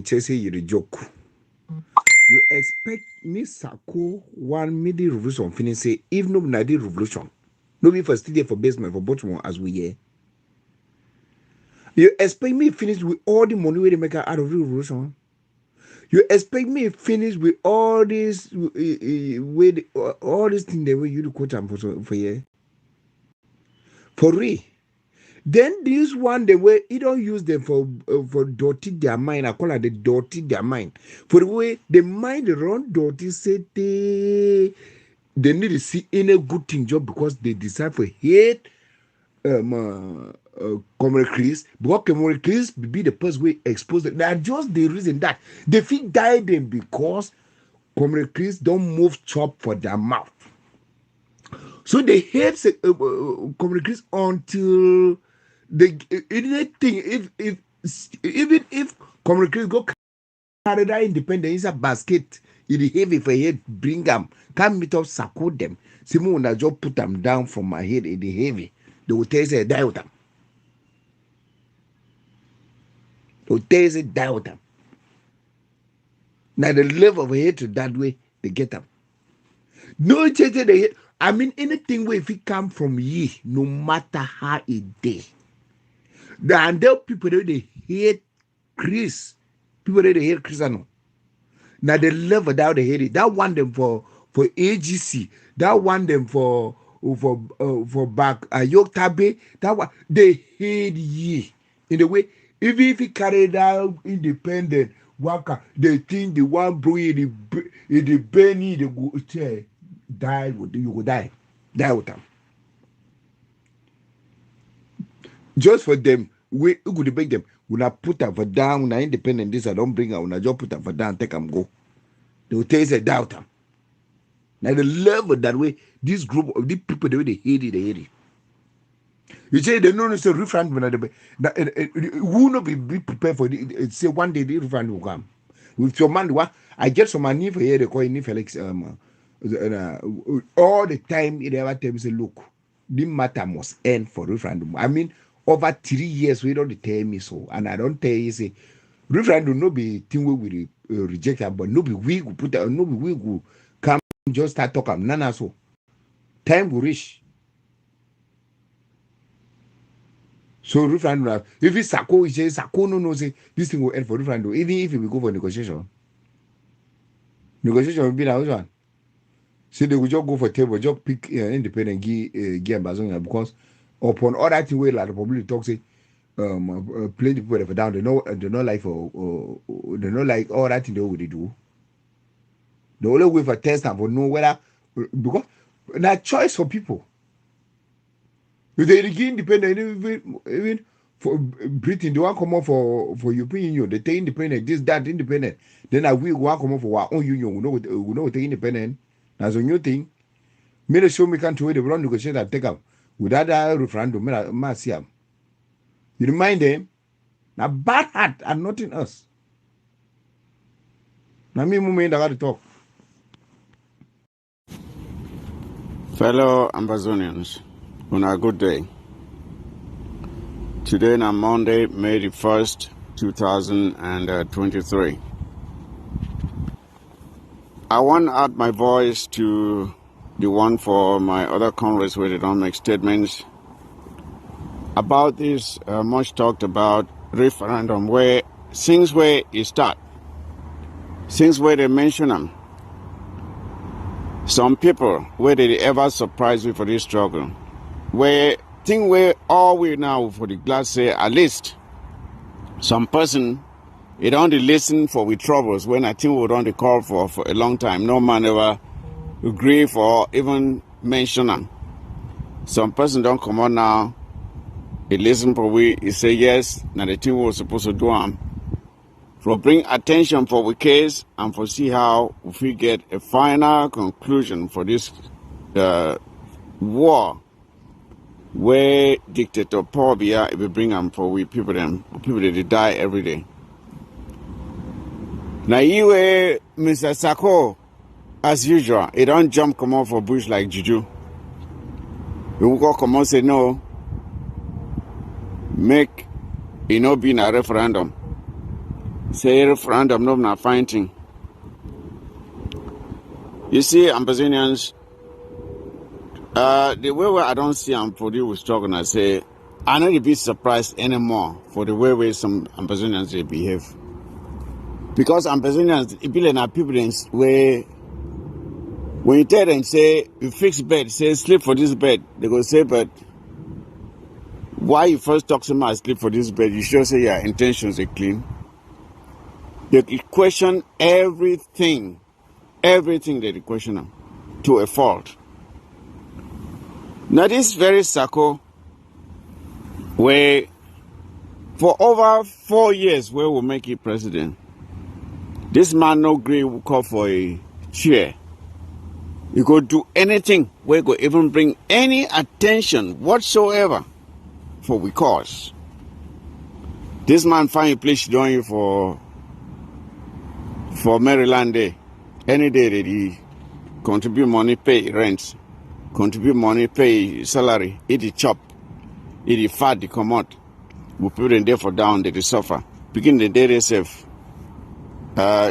tell say you the joke. You expect me Sako one midi revolution finish say if no na the revolution. No be for study for basement for bottom as we hear. You expect me finish with all the money we make out of the revolution? You expect me finish with all this with all these things the way you do quote them for here? For real. Then this one the way you don't use them for dirty their mind. I call it the dirty their mind. For the way the mind run dirty say they need to see any good thing job because they decide for hate Comrade Chris, because Comrade Chris be the person we expose them. That's just the reason that they feel die them because Comrade Chris don't move chop for their mouth. So they hate Comrade Chris until they anything even if Comrade Chris go carry that independence in a basket, it heavy for head, bring them, come meet up, support them. Simon I just put them down from my head in the heavy. They will tell you die with them. They will tell you die with them. Now the level of hatred that way they get them. No change the hate. I mean anything where if it come from ye, no matter how it day. And there people that they hate Chris. People that they hate Christian. Now the level that they hate it. That want them for AGC. That want them for back York Tabe. That one they hate ye in the way. Even if he carried out independent worker, they think the one bro in the Benny the go die with you go die with them. Just for them, we could beg them. When I put them for down, when I independent this I don't bring out. When I just put them for down, take them go. They will tell you doubt them. Now the level that way, this group of these people the way they hate it. You say they know it's a referendum. Who not be prepared for it? Say one day the referendum will come. With your man, I get some money for here. They call it Felix. All the time, it ever tell me say, look, this matter must end for referendum. I mean, over 3 years we don't tell me so, and I don't tell you say referendum no be thing we will reject it, but no be we go put no be we go come just start talking. Nana so time will reach. So referendum, if it's Sako, he says Sako no say this thing will end for referendum. Even if we go for negotiation will be that one. So they will just go for table, just pick independent, give Ambazonian because upon all that way like the public talk say play the people for down. They not like for they not like all that thing they will do. The only way for test and for know whether because that choice for people. If they give independent, even for Britain, they want to come up for European Union. They take independent, this, that, independent. Then we want to come up for our own union. We know take independent. That's a new thing. Made a show me can't wait the run negotiate and take up. Without that referendum, you remind them, now bad heart and nothing else. Now me moment I got to talk. Fellow Ambazonians, on a good day. Today on Monday, May the 1st, 2023. I want to add my voice to the one for my other comrades where they don't make statements about this much talked about referendum where things where it start, things where they mention them. Some people where they ever surprise me for this struggle, where think where all we now for the glass say at least some person it only listen for we troubles when I think we don't the call for a long time. No man ever agree for even mention them. Some person don't come on now. He listen for we. He say yes. Now the thing we were supposed to do them. For bring attention for the case and for see how if we get a final conclusion for this war where dictator Paul Biya will bring them for we people that die every day. Now you Mr. Sako, as usual, he don't jump come out for bush like Juju. He will go come out say no, make it not be in a referendum. Say referendum no na fighting. You see, Ambazonians, the way where I don't see them for you was talking, I say, I not be surprised anymore for the way some Ambazonians they behave. Because Ambazonians, it be like people where when you tell them say you fix bed, say sleep for this bed, they go say, but why you first talk to me sleep for this bed? You sure say your intentions are clean. They question everything that they question them to a fault. Now this very circle where for over 4 years where we'll make it president, this man no agree will call for a chair. You could do anything where could even bring any attention whatsoever for we cause. This man find a place doing you for Maryland Day. Any day that he contribute money, pay rent, contribute money, pay salary, eat the chop, eat the fat, the come out. We put them there for down, they suffer. Begin the day they save.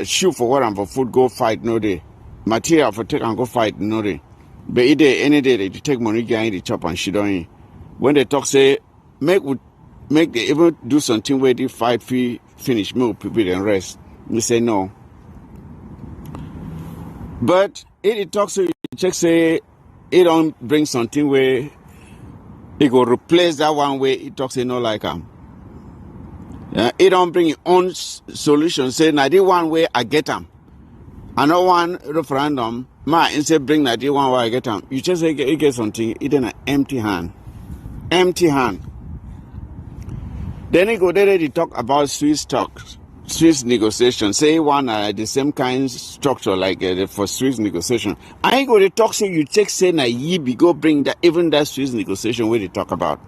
Shoot for water and for food, go fight, no day. Material for take and go fight, no day. But any day they take money, get the chop and shit on you. When they talk, say, make they even do something where they fight finish, make people and rest. We say no. But if it talks to you, check say it don't bring something where it go replace that one way it talks say no like it don't bring its own solution. Say now the one way I get them. I know one referendum, instead bring that the one way I get them. You just say you get something, it in an empty hand. Empty hand. Then he go there to talk about Swiss negotiation. Say one the same kind of structure like for Swiss negotiation. I go to talk say you check say na be go bring that even that Swiss negotiation where they talk about.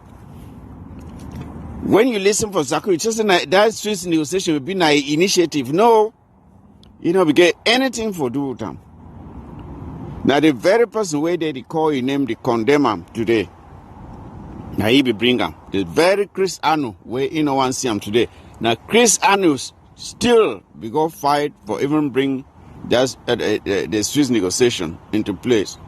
When you listen for Zaku, you just say that Swiss negotiation will be na initiative. No, we get anything for do with them. Now the very person where they call you name the condemn him today. Now he be bring him. The very Chris Anu where one see him today. Now Chris Anu still we go fight for even bring the Swiss negotiation into place.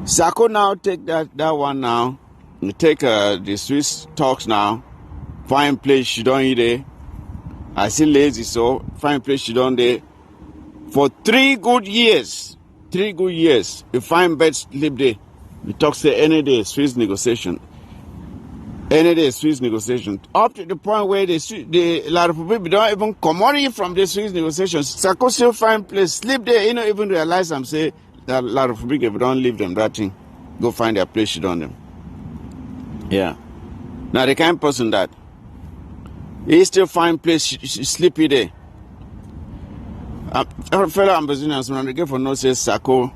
Sako now take that one now. You take the Swiss talks now. Find place she don't eat there. I see lazy so find place she don't there. For 3 good years. 3 good years. You find bed sleep there. You talk say any day Swiss negotiation. Any day Swiss negotiation. Up to the point where the La Republic don't even come on from the Swiss negotiations. Sako still find place, sleep there, even realize them say that La Republic if don't leave them that thing. Go find their place shit on them. Yeah. Now the kind of person that he still find place sleepy there. Fellow Ambazonians when they get for no say Sako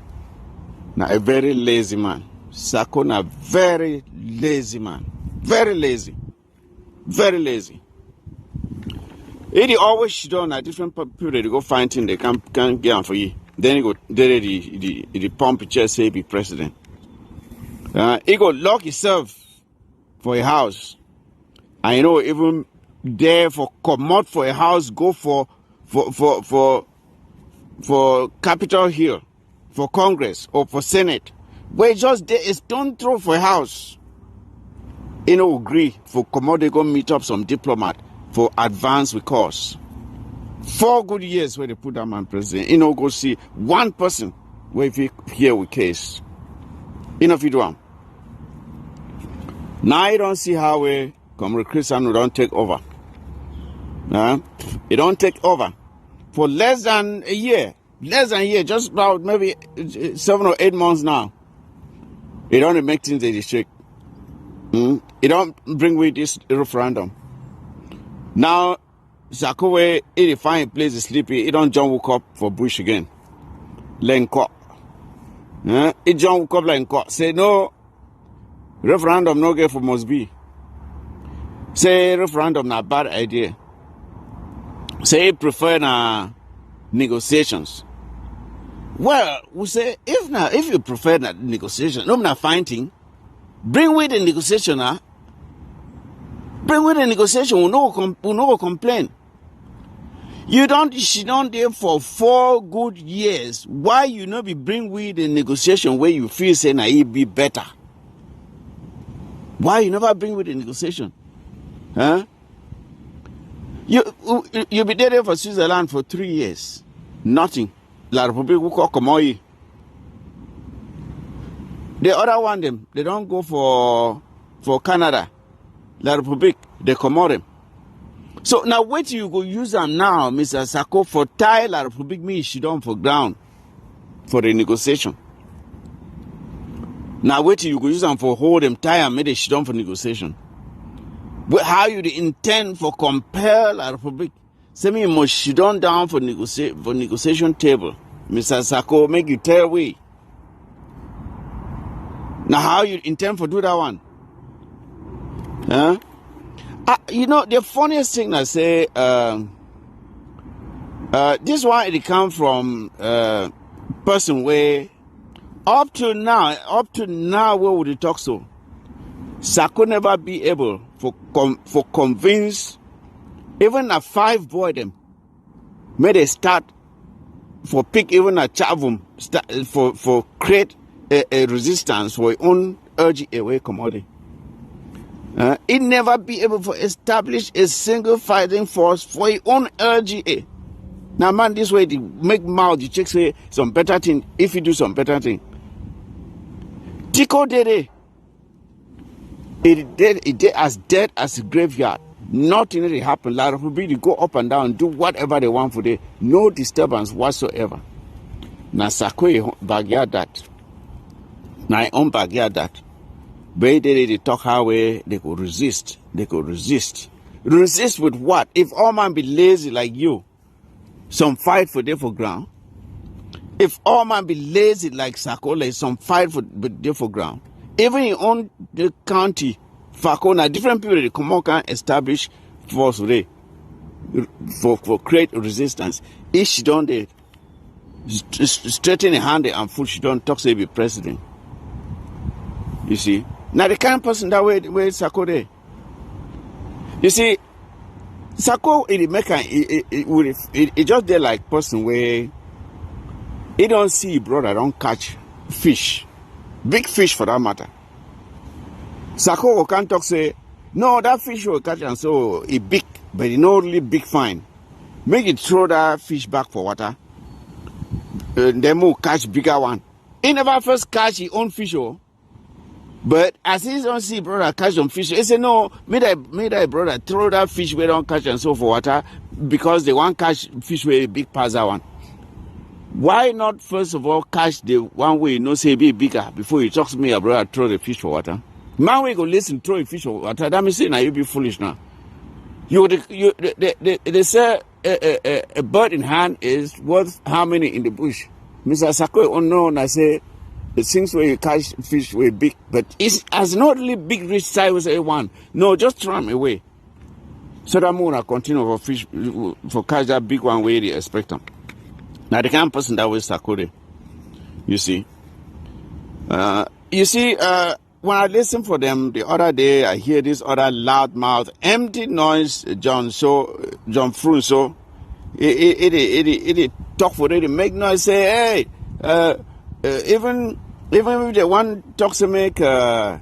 na a very lazy man. Sako na very lazy man. Very lazy. Very lazy. He always shit on a different people they go find him, they can't get him for you. Then he go there the pump chest say be president. He go lock himself for a house. I even there for come out for a house, go for Capitol Hill, for Congress or for Senate. Where just there is stone throw for a house. Agree for come they go meet up some diplomat for advance with course. 4 good years where they put that man president. Go see one person where if he hear with case. If you do them. Now you don't see how we Comrade Christian don't take over. It don't take over. For less than a year, just about maybe 7 or 8 months now. It don't make things they shake. It don't bring with this referendum. Now, Zakowe, it find a place to sleep. It don't John woke up for Bush again. Lenko. It John woke up Lenko. Say no, referendum no get for Mosby. Say referendum not bad idea. Say he prefer negotiations. Well, we say if you prefer negotiation, no not fighting. Bring with the negotiation, Bring with the negotiation, we no complain. She don't there for 4 good years. Why you not be bring with the negotiation where you feel say na it be better? Why you never bring with the negotiation? Huh? You be there for Switzerland for 3 years. Nothing. La Republique will call Komoyi. The other one them, they don't go for Canada. La Republique, they Comore. So now wait till you go use them now, Mr. Sako, for tie La Republique me she don't for ground for the negotiation. Now wait till you go use them for hold them tie and make the shit on for negotiation. But how you intend for compel La Republique? Say me must shit on down for negotiation table. Mr. Sako, make you tell we. Now how you intend for do that one? Huh? You know, the funniest thing I say, this one, it come from person where up to now, where would you talk so? Sako never be able for convince even a 5 boy them. May they start for pick even a chavum for create a resistance for your own urge away commodity. It never be able to establish a single fighting force for your own RGA. Now, man, this way, they make mouth, you check, say, some better thing, if you do some better thing. Tico did it as dead as a graveyard. Nothing really happened. A lot of people go up and down, do whatever they want for them. No disturbance whatsoever. Now, Sako backyard that. Now, own backyard that. But they talk how they could resist. They could resist. Resist with what? If all man be lazy like you, some fight for them for ground. If all man be lazy like Sako, like some fight for them for ground. Even in own the county, Fakona, different people they come out can establish force today for create resistance. If she don't straighten a hand and foot, she don't talk say be president. You see? Now the kind of person that way Sako there. You see, Sako it just there like person where he don't see brother don't catch fish. Big fish for that matter. Sako can't talk say, no, that fish will catch and so it big, but it not really big fine. Make it throw that fish back for water. Then we'll catch bigger one. He never first catch his own fish, but as he don't see brother catch some fish, he say no, may that brother throw that fish where don't catch and so for water because they want catch fish where big pass that one. Why not first of all catch the one way you know say be bigger before you talk to me your brother throw the fish for water? Man we go listen throw a fish for water. That means say now you be foolish now. They say a bird in hand is worth how many in the bush? Mr. Sako oh no, I say the things where you catch fish were big, but it has not really big rich size as one. No, just throw them away. So that moon will continue for fish for catch that big one where they expect them. Now the kind of person that was Sakure, you see. When I listen for them the other day, I hear this other loud mouth, empty noise, John Frunso. It talk for them, make noise, say, hey, even if they want talk to make a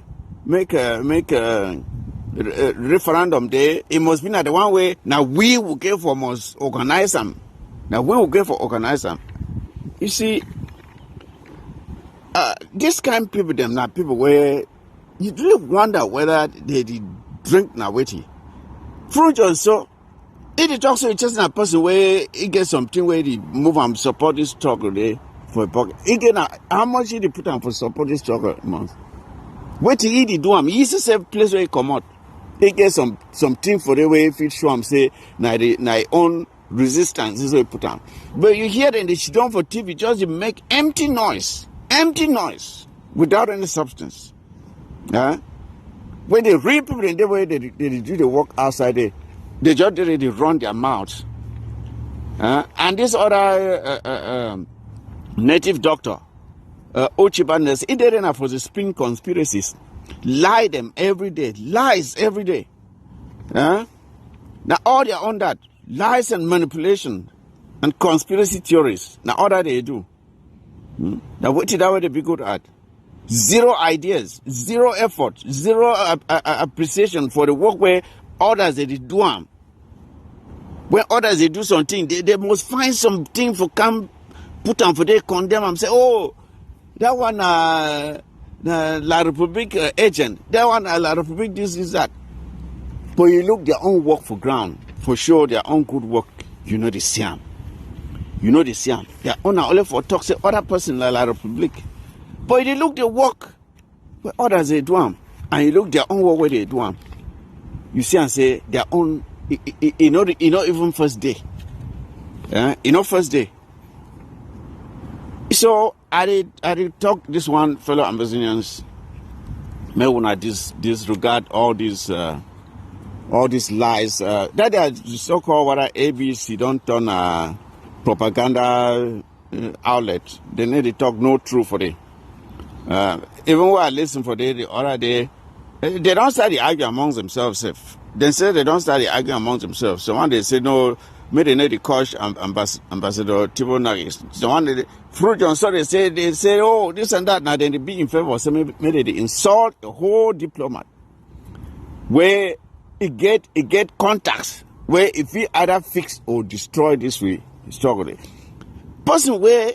referendum there, it must be not the one way. Now we will get for must organize them. Now we will get for organize them. You see, this kind of people, them not people where you really wonder whether they did drink now witty. Fruit also, it talks to just a person where he gets something where he move and support this struggle there for a pocket. Again, how much did he put on for support this struggle month? What he do him? He used to place where he come out. He get something for the way if it show him say na own resistance is what he put on. But you hear them they sit down for TV just make empty noise without any substance. When they read people in the way they do the work outside there, they just they run their mouths. And this other native doctor, Ochibanes, he did enough for the spin conspiracies. Lie them every day, lies every day. Now all they are on that, lies and manipulation and conspiracy theories. Now, all that they do. Now, what did they be good at? Zero ideas, zero effort, zero appreciation for the work where others they do them. When others they do something, they must find something for come put them for they condemn and say, oh, that one La Republic agent, that one La Republic this is that. But you look their own work for ground, for sure their own good work, you know the same. You know the same. Their own only for talk say other person La Republic. But you look the work where others they do them, and you look their own work where they do them. You see and say their own. You know even first day. First day. So I did talk this one fellow Ambazonians. May wanna disregard all these lies. That are so-called what ABC don't turn a propaganda outlet. They need to talk no truth for them. Even when I listen for the other day, they don't start to argue amongst themselves. They say they don't start to argue amongst themselves. So when they say no, maybe they need to coach Ambassador Tibo Nagis. So when they Fruit John, so they say oh this and that. Now then they be in favor. So maybe they insult a whole diplomat where it get contacts where if we either fix or destroy this way, struggle. Person where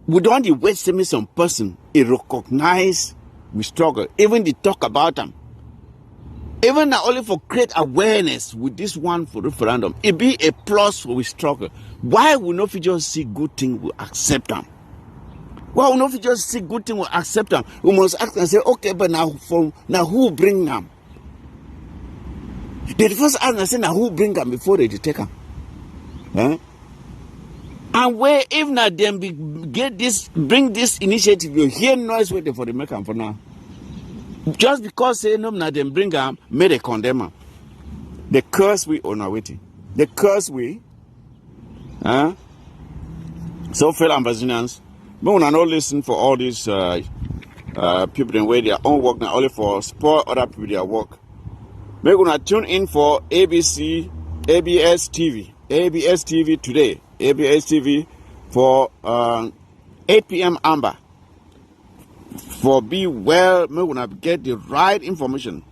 we don't waste some person, he recognize we struggle. Even they talk about them. Even now only for create awareness with this one for referendum, it be a plus for we struggle. Why will not we just see good thing we accept them? Why will not we just see good thing we accept them? We must ask and say, okay, but now who bring them? They first ask and say now who bring them before they take them? Huh? And where if not them bring this initiative, you hear noise waiting for the maker for now. Just because say no, now them bring them, may they condemn them. The curse we on our waiting. The curse we. So fellow Ambazonians, we will not listen for all these people in way their own work now only for spoil other people their work. We're gonna tune in for ABS TV today. ABS TV for 8 p.m. Amber. For be well, we will get the right information.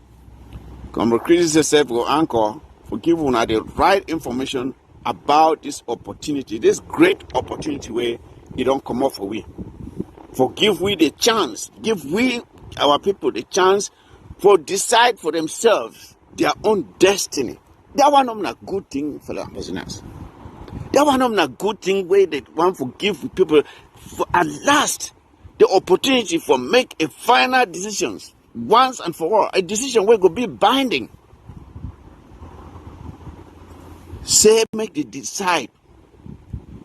Comrade Chris yourself go anchor for give una the right information about this opportunity, this great opportunity where you don't come off for we. For give we the chance, give we our people the chance for decide for themselves their own destiny. That one of a good thing for the business. That one of a good thing where they want to give people for at last the opportunity for make a final decisions once and for all. A decision where could be binding. Say make they decide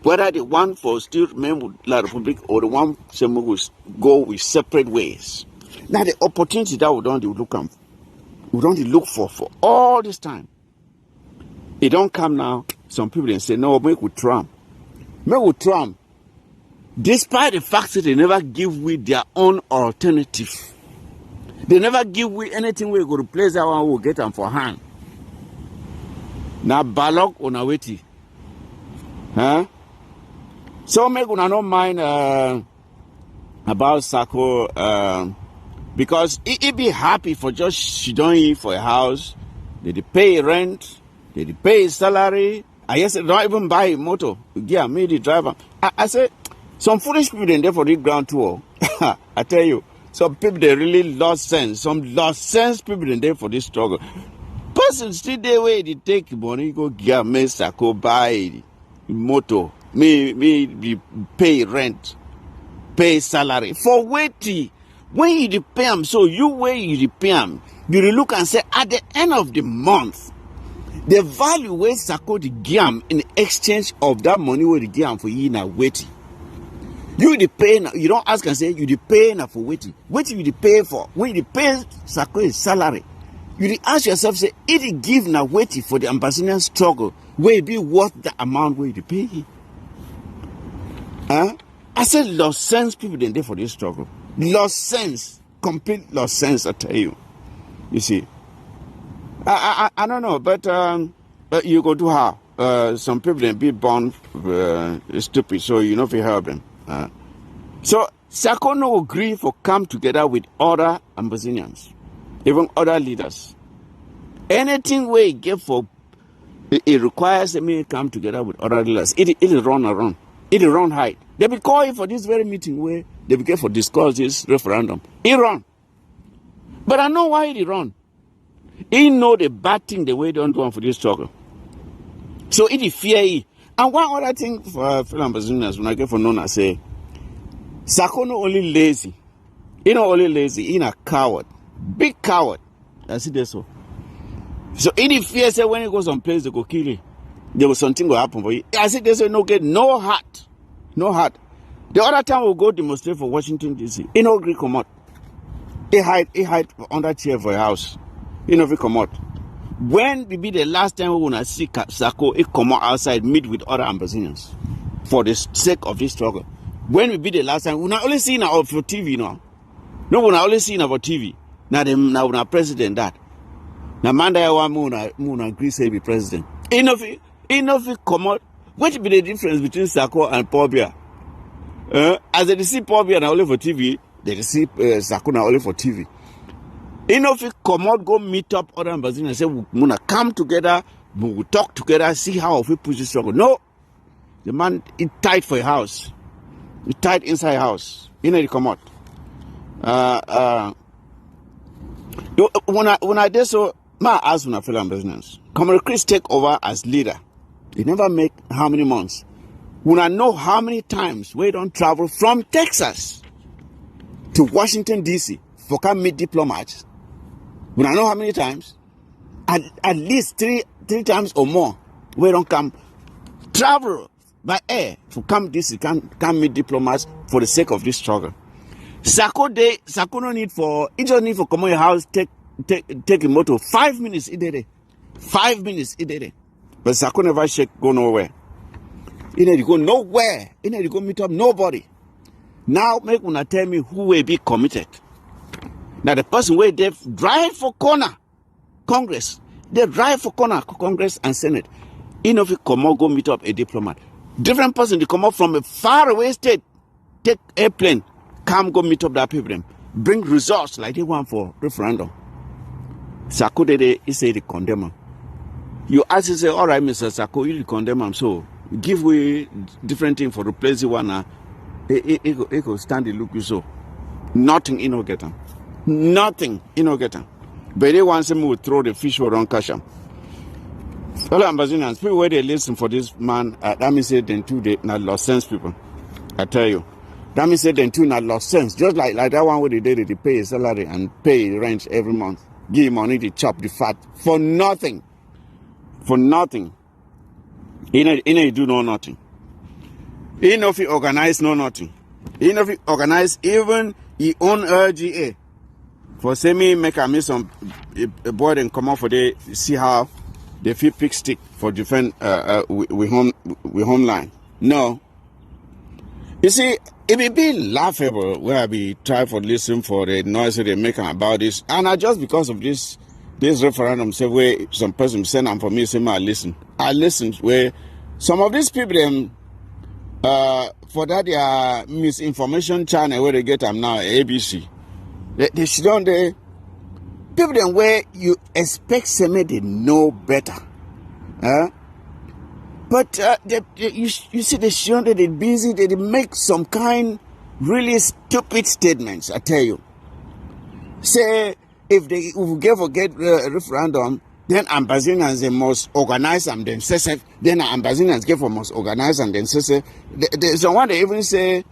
whether they want for still remain with La Republic or the one some will go with separate ways. Now the opportunity that we don't look for all this time. It don't come now. Some people then say, no, make with Trump. Make with Trump. Despite the fact that they never give with their own alternative. They never give with anything where you go replace that one who get them for hand. Now Balok on a witty. Huh? So make una no mind about Sako because it be happy for just she don't eat for a house. They pay rent, they pay salary. I guess they don't even buy a motor. Yeah, me the driver. I said some foolish people in there for the ground tour. I tell you, some people they really lost sense. Some lost sense people in there for this struggle. Person still there where they take money, go get me Sako buy motor. Me pay rent, pay salary for waiting. When you pay them, so you where you pay them, you look and say at the end of the month, the value where Sako the game in exchange of that money where the game for you now waiting. You the pay now, you don't ask and say you the pay now for waiting. Waiting you the pay for when you pay Sako his salary. You ask yourself, say, it give now waiting for the Ambazonian struggle, where it be worth the amount where you pay. Huh? I said lost sense people in there for this struggle. Lost sense. Complete lost sense, I tell you. You see. I don't know, but you go to how? some people they be born stupid, so you know if you help them. So Sako no agree for come together with other Ambazonians, even other leaders. Anything we give for it requires me to come together with other leaders. It run around. It run high. They be calling for this very meeting where they be for discuss this referendum. It run. But I know why it run. He know the bad thing the way they don't do for this struggle. So it is fear. And one other thing for Ambazonians when I get for Nona say, Sako no only lazy. He not only lazy, he a coward. Big coward. I see this so. So any fear say when he goes on place they go kill him. There was something will happen for you. I said they say no get no heart. No heart. The other time we'll go demonstrate for Washington DC. He no agree come out. He hide under chair for a house. He no agree come out. When will be the last time we wanna see Sako he come out outside meet with other Ambazonians for the sake of this struggle? When will be the last time? We not only see now for TV now. No, we not only see now for TV. Now them now president that. Now man that one moon agree say be president. Enough come out. What be the difference between Sako and Paul Biya? As they see Paul Biya now only for TV, they see Sako now only for TV. Enough come out, go meet up other Ambazonians and say we wanna come together, we will talk together, see how we push this struggle. No, the man is tight for a house. He tight inside house. You know he come out. When I did so, my ask when I feel Ambazonians. Comrade Chris take over as leader. He never make how many months. When I know how many times we don't travel from Texas to Washington DC for come meet diplomats. When I know how many times, at least three times or more, we don't come travel by air to come DC, come meet diplomats for the sake of this struggle. Sako no need for, he just need for come on your house, take a motor, 5 minutes he did it. 5 minutes he did it. But Sako never shake, go nowhere. He need to go nowhere. He need to go meet up nobody. Now make una tell me who will be committed. Now the person where they drive for corner, Congress. They drive for corner, Congress and Senate. Enough to come out, go meet up a diplomat. Different person, they come up from a far away state, take airplane, come go meet up that people, bring results like they want for referendum. Sako he say they condemn him. You ask him, say, all right, Mr. Sako, you condemn him, so give way different thing for replace the one. He go stand the look you so. Nothing he no get him. Nothing he no get him. But they want him to throw the fish around cash him. Fellow Ambazonians, people where they listen for this man, that means then too they not lost sense people. I tell you. That means then too not lost sense. Just like that one where they did they pay a salary and pay rent every month. Give him money to chop the fat for nothing. For nothing. He do no nothing. He know if he organize no nothing. He know if he organize even he own RGA. For say me make a miss on a board and come out for they see how they feel pick stick for defend with homeline. No. You see, it may be laughable where I be try for listen for the noise that they make about this. And I just because of this referendum say where some person send them for me say I listen. I listen where some of these people them for that their misinformation channel where they get them now ABC. They sit down there. People them where you expect some they know better. But you see the show that they're busy, they make some kind really stupid statements, I tell you. Say if they forget referendum, then Ambazonians they must organize them themselves. Then Ambazonians get for must organize them themselves. There's someone they even say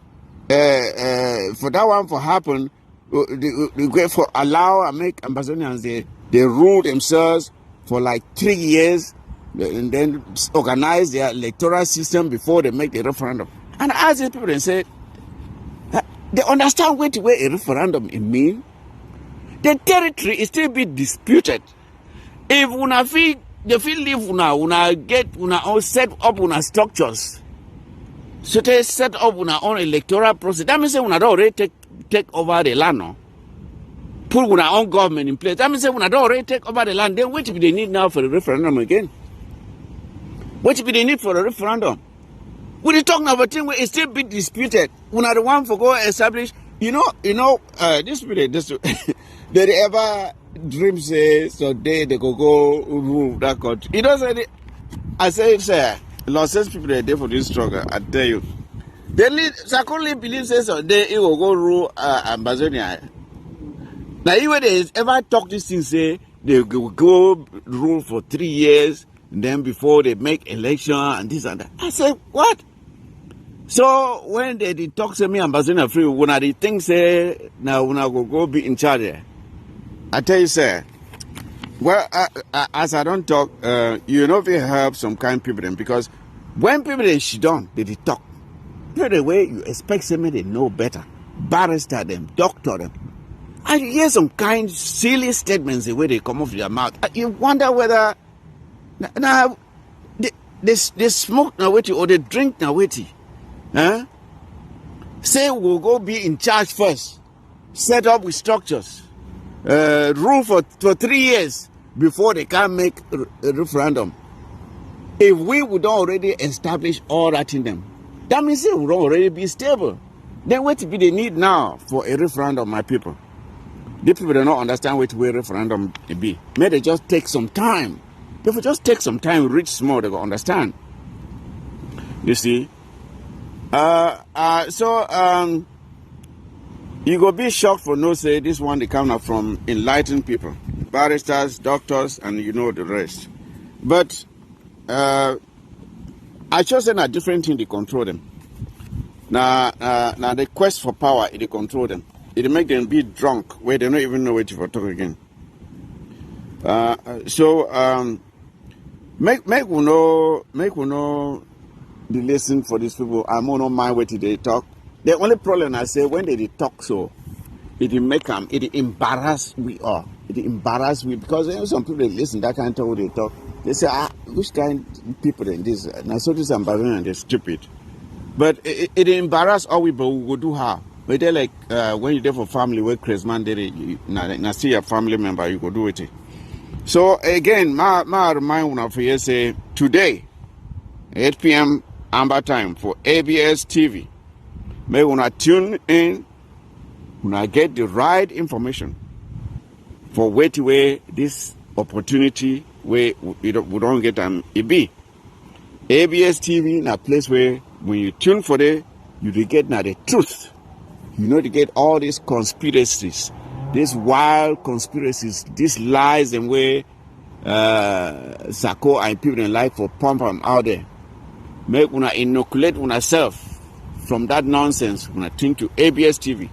for that one for happen, they go for allow and make Ambazonians they rule themselves for like 3 years and then organize their electoral system before they make the referendum. And I ask these people and say, they understand what a referendum it means. The territory is still be disputed. If una feel they feel live una get una all set up una structures. So they set up una own electoral process. That means una don't already take over the land, no? Put una own government in place. That means una don't already take over the land. Then what do they need now for the referendum again? What be the need for a referendum? We're talking about a thing where it's still being disputed. When are the one for go establish, this people, they ever dream say, so they go rule that country. You know, I say, sir, lots people are there for this struggle, I tell you. They Sakoli believes so they will go rule Ambazonian. Now, even they ever talk this thing, say, they will go rule for 3 years, and then before they make election and this and that. I say, what? So when they talk to me Ambazonian free, when I think say now when I go be in charge there, I tell you sir, well as I don't talk, you know we help some kind of people them because when people they shit down, they talk. The way you expect them they know better, barrister them, doctor them. And you hear some kind of silly statements the way they come off their mouth. You wonder whether now they smoke now witty or they drink now witty. Huh? Say we'll go be in charge first, set up with structures, rule for 3 years before they can make a referendum. If we would already establish all that in them, that means it would already be stable. Then what be the need now for a referendum, my people? The people do not understand what way referendum be. May they just take some time. If we just take some time, reach small, they will understand. You see? You go be shocked for no say this one they come up from enlightened people, barristers, doctors, and you know the rest. But I just say a different thing they control them. Now the quest for power they control them. It make them be drunk where they don't even know what to talk again. Make we know the lesson for these people. I don't mind what they talk. The only problem I say when they talk so, it make them, it embarrass we all. It embarrass we because some people they listen that kind of talk they talk. They say which kind of people in this? Now so this Ambazonian they're stupid. But it embarrass all we but we go do how. But they like when you're there for family work, Chris man, now see a family member you go do it. So again, my remind one for you say today, 8 p.m. Amber time for ABS TV. May wanna tune in, wanna get the right information for where to where this opportunity where we don't get it be. ABS TV na place where when you tune for it, you will get now the truth. You know to get all these conspiracies, these wild conspiracies, these lies and where Sako and people in life for pump them out there. Make una inoculate una self from that nonsense. Una think to ABS TV,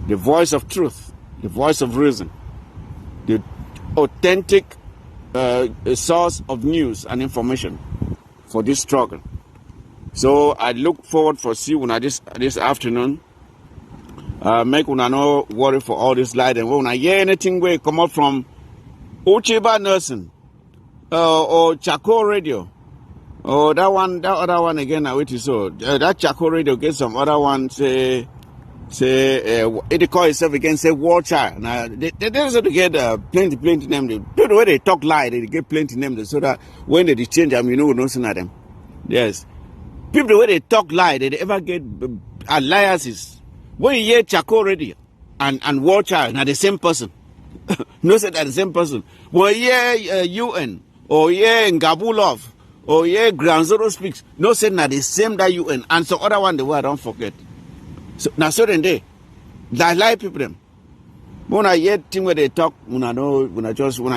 the voice of truth, the voice of reason, the authentic source of news and information for this struggle. So I look forward for see una this afternoon. Make una no worry for all this light and when I hear anything where come up from Uchiba Nursing or Chako Radio. Oh, that other one again. Now it is so that Chako Radio get some other one say it call itself again say war child. Now they also get plenty name. The way they talk lie, they get plenty name so that when they change them, you know them. Yes, people the way they talk lie, they ever get alliances. When you hear Chako Radio and war child, now the same person. No, say that the same person. When you hear UN or hear Ngabulov. Oh yeah, Ground Zero speaks. No, said now the same that UN and so other one the way I don't forget. So now so then they lie people them. When I hear thing where they talk, when I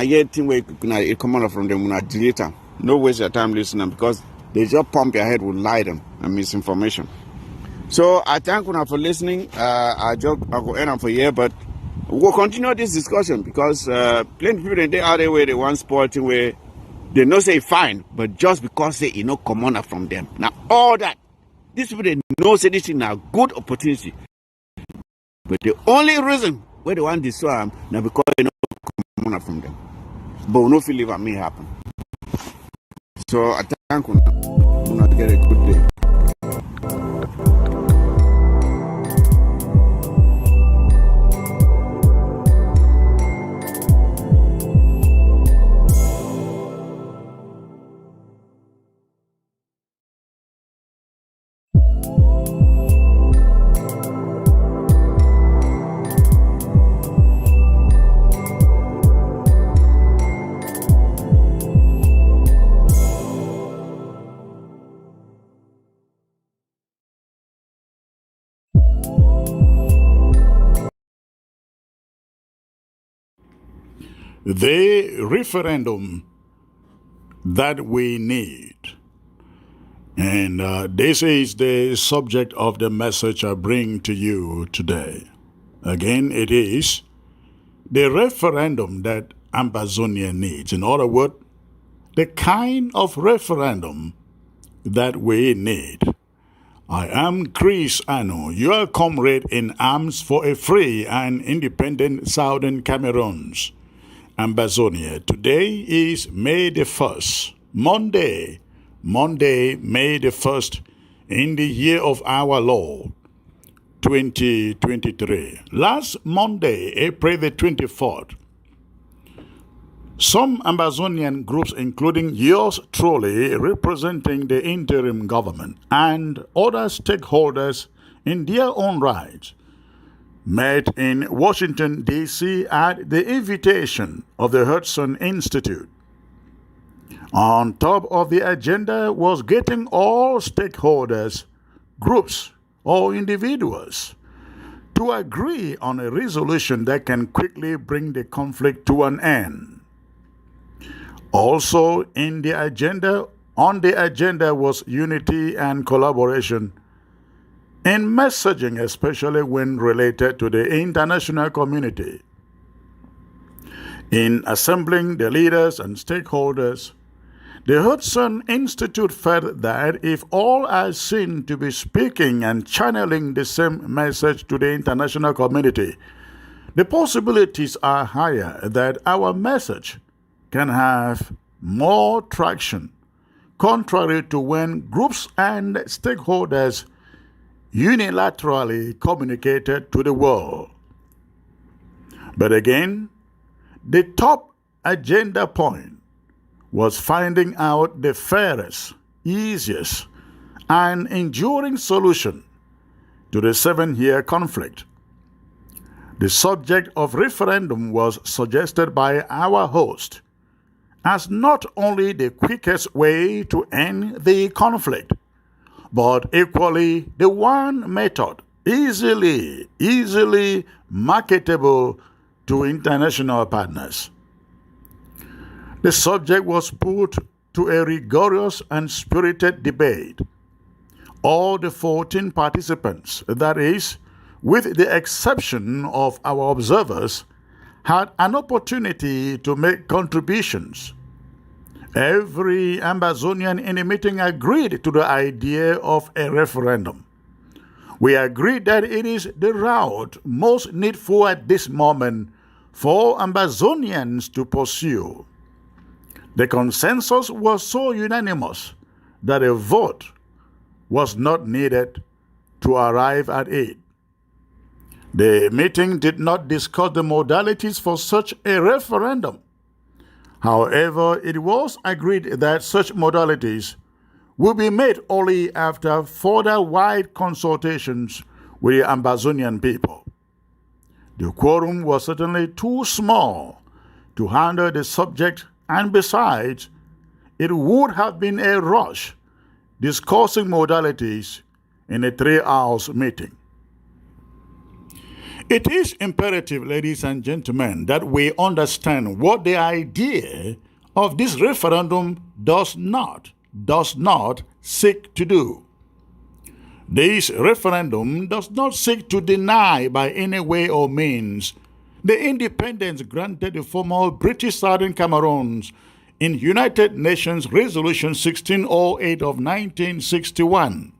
hear thing where it come out from them, when I delete them. No waste your time listening because they just pump your head with lie them and misinformation. So I thank you for listening. I go end up for here, but we'll continue this discussion because plenty of people they are there where they want sporting where they no say fine, but just because they come on from them. Now all that, these people they know say this is a good opportunity. But the only reason why they want this one now because they come on from them. But we no feel leave me happen. So I thank you. Get a good day. the referendum that we need. And this is the subject of the message I bring to you today. Again, it is the referendum that Ambazonian needs. In other words, the kind of referendum that we need. I am Chris Ano, your comrade in arms for a free and independent Southern Cameroons, Ambazonia. Today is May the 1st, Monday, May the 1st, in the year of our Lord, 2023. Last Monday, April the 24th, some Ambazonian groups, including yours truly, representing the interim government and other stakeholders in their own right, met in Washington, D.C. at the invitation of the Hudson Institute. On top of the agenda was getting all stakeholders, groups, or individuals to agree on a resolution that can quickly bring the conflict to an end. Also on the agenda was unity and collaboration in messaging, especially when related to the international community. In assembling the leaders and stakeholders, the Hudson Institute felt that if all are seen to be speaking and channeling the same message to the international community, the possibilities are higher that our message can have more traction, contrary to when groups and stakeholders unilaterally communicated to the world. But again, the top agenda point was finding out the fairest, easiest, and enduring solution to the 7-year conflict. The subject of referendum was suggested by our host as not only the quickest way to end the conflict, but equally the one method easily marketable to international partners. The subject was put to a rigorous and spirited debate. All the 14 participants, that is, with the exception of our observers, had an opportunity to make contributions. Every Ambazonian in the meeting agreed to the idea of a referendum. We agreed that it is the route most needful at this moment for Ambazonians to pursue. The consensus was so unanimous that a vote was not needed to arrive at it. The meeting did not discuss the modalities for such a referendum. However, it was agreed that such modalities will be made only after further wide consultations with the Ambazonian people. The quorum was certainly too small to handle the subject, and besides, it would have been a rush discussing modalities in a 3-hour meeting. It is imperative, ladies and gentlemen, that we understand what the idea of this referendum does not seek to do. This referendum does not seek to deny by any way or means the independence granted the former British Southern Cameroons in United Nations Resolution 1608 of 1961.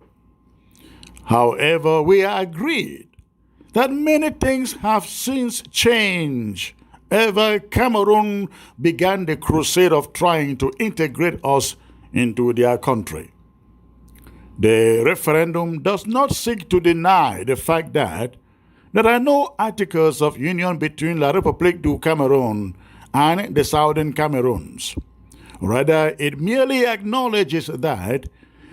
However, we are agreed that many things have since changed ever Cameroon began the crusade of trying to integrate us into their country. The referendum does not seek to deny the fact that there are no articles of union between La République du Cameroun and the Southern Cameroons. Rather, it merely acknowledges that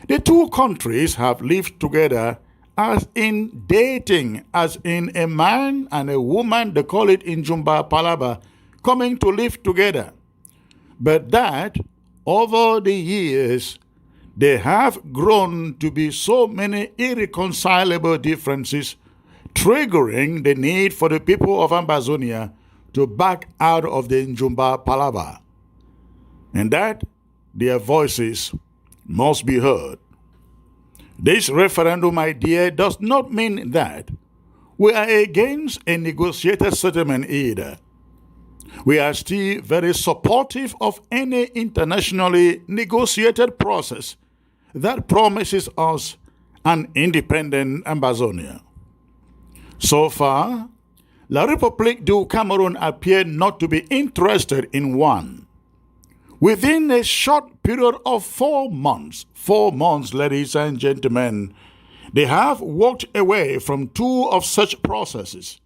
the two countries have lived together as in dating, as in a man and a woman, they call it in Jumba Palaba, coming to live together. But that, over the years, they have grown to be so many irreconcilable differences, triggering the need for the people of Ambazonia to back out of the Njumba palaver, and that their voices must be heard. This referendum, my dear, does not mean that we are against a negotiated settlement either. We are still very supportive of any internationally negotiated process that promises us an independent Ambazonia. So far, La République du Cameroon appeared not to be interested in one. Within a short period of 4 months, ladies and gentlemen, they have walked away from 2 of such processes,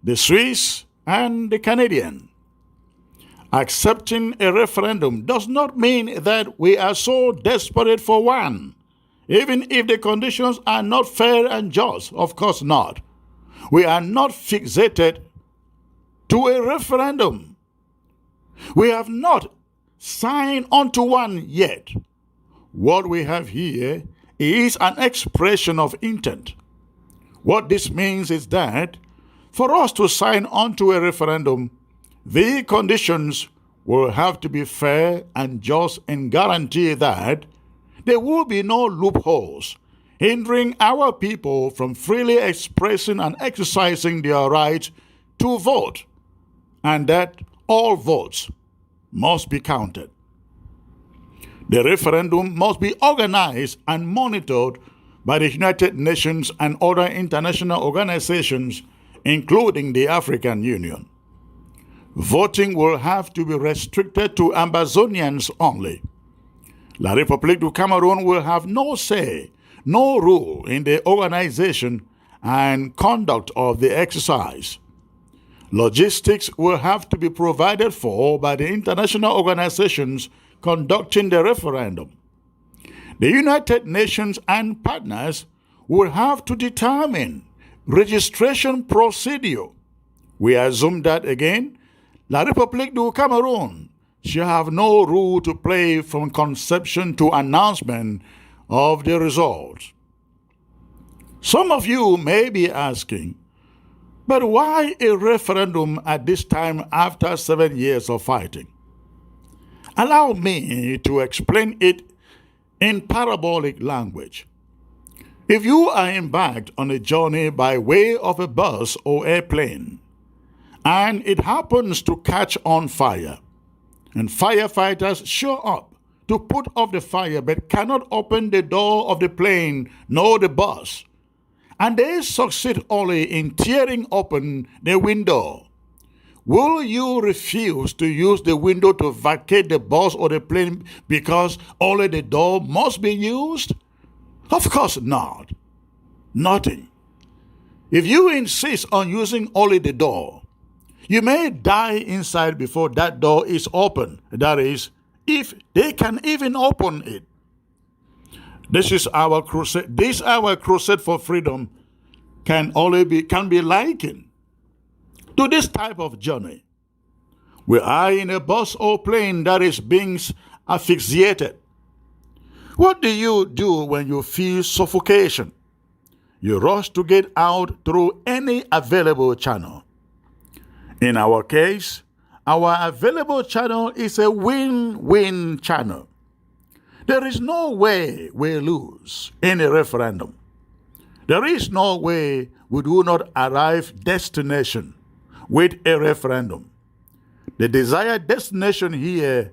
the Swiss and the Canadian. Accepting a referendum does not mean that we are so desperate for one, even if the conditions are not fair and just. Of course not. We are not fixated to a referendum. We have not signed onto one yet. What we have here is an expression of intent. What this means is that for us to sign onto a referendum, the conditions will have to be fair and just and guarantee that there will be no loopholes hindering our people from freely expressing and exercising their right to vote, and that all votes must be counted. The referendum must be organized and monitored by the United Nations and other international organizations, including the African Union. Voting will have to be restricted to Ambazonians only. La République du Cameroon will have no say, no role in the organization and conduct of the exercise. Logistics will have to be provided for by the international organizations conducting the referendum. The United Nations and partners will have to determine registration procedure. We assume that again, La République du Cameroon shall have no role to play from conception to announcement of the results. Some of you may be asking, but why a referendum at this time after 7 years of fighting? Allow me to explain it in parabolic language. If you are embarked on a journey by way of a bus or airplane, and it happens to catch on fire, and firefighters show up to put off the fire but cannot open the door of the plane nor the bus, and they succeed only in tearing open the window, will you refuse to use the window to vacate the bus or the plane because only the door must be used? Of course not. Nothing. If you insist on using only the door, you may die inside before that door is open. That is, if they can even open it. This is our crusade. This our crusade for freedom can be likened to this type of journey. We are in a bus or plane that is being asphyxiated. What do you do when you feel suffocation? You rush to get out through any available channel. In our case, our available channel is a win-win channel. There is no way we lose in a referendum. There is no way we do not arrive destination with a referendum. The desired destination here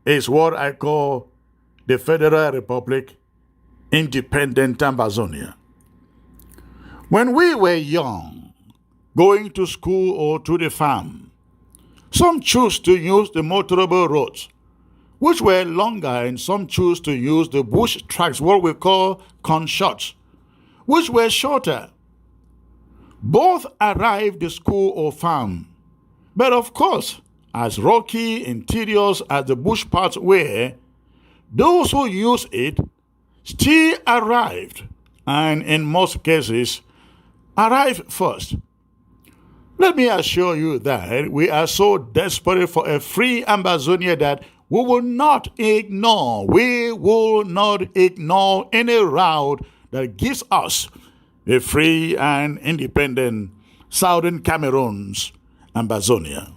is what I call the Federal Republic, Independent Ambazonia. When we were young, going to school or to the farm, some choose to use the motorable roads, which were longer, and some choose to use the bush tracks, what we call conshots, which were shorter. Both arrived the school or farm, but of course, as rocky and tedious as the bush paths were, those who used it still arrived, and in most cases, arrived first. Let me assure you that we are so desperate for a free Ambazonia that we will not ignore any route that gives us a free and independent Southern Cameroons Ambazonia.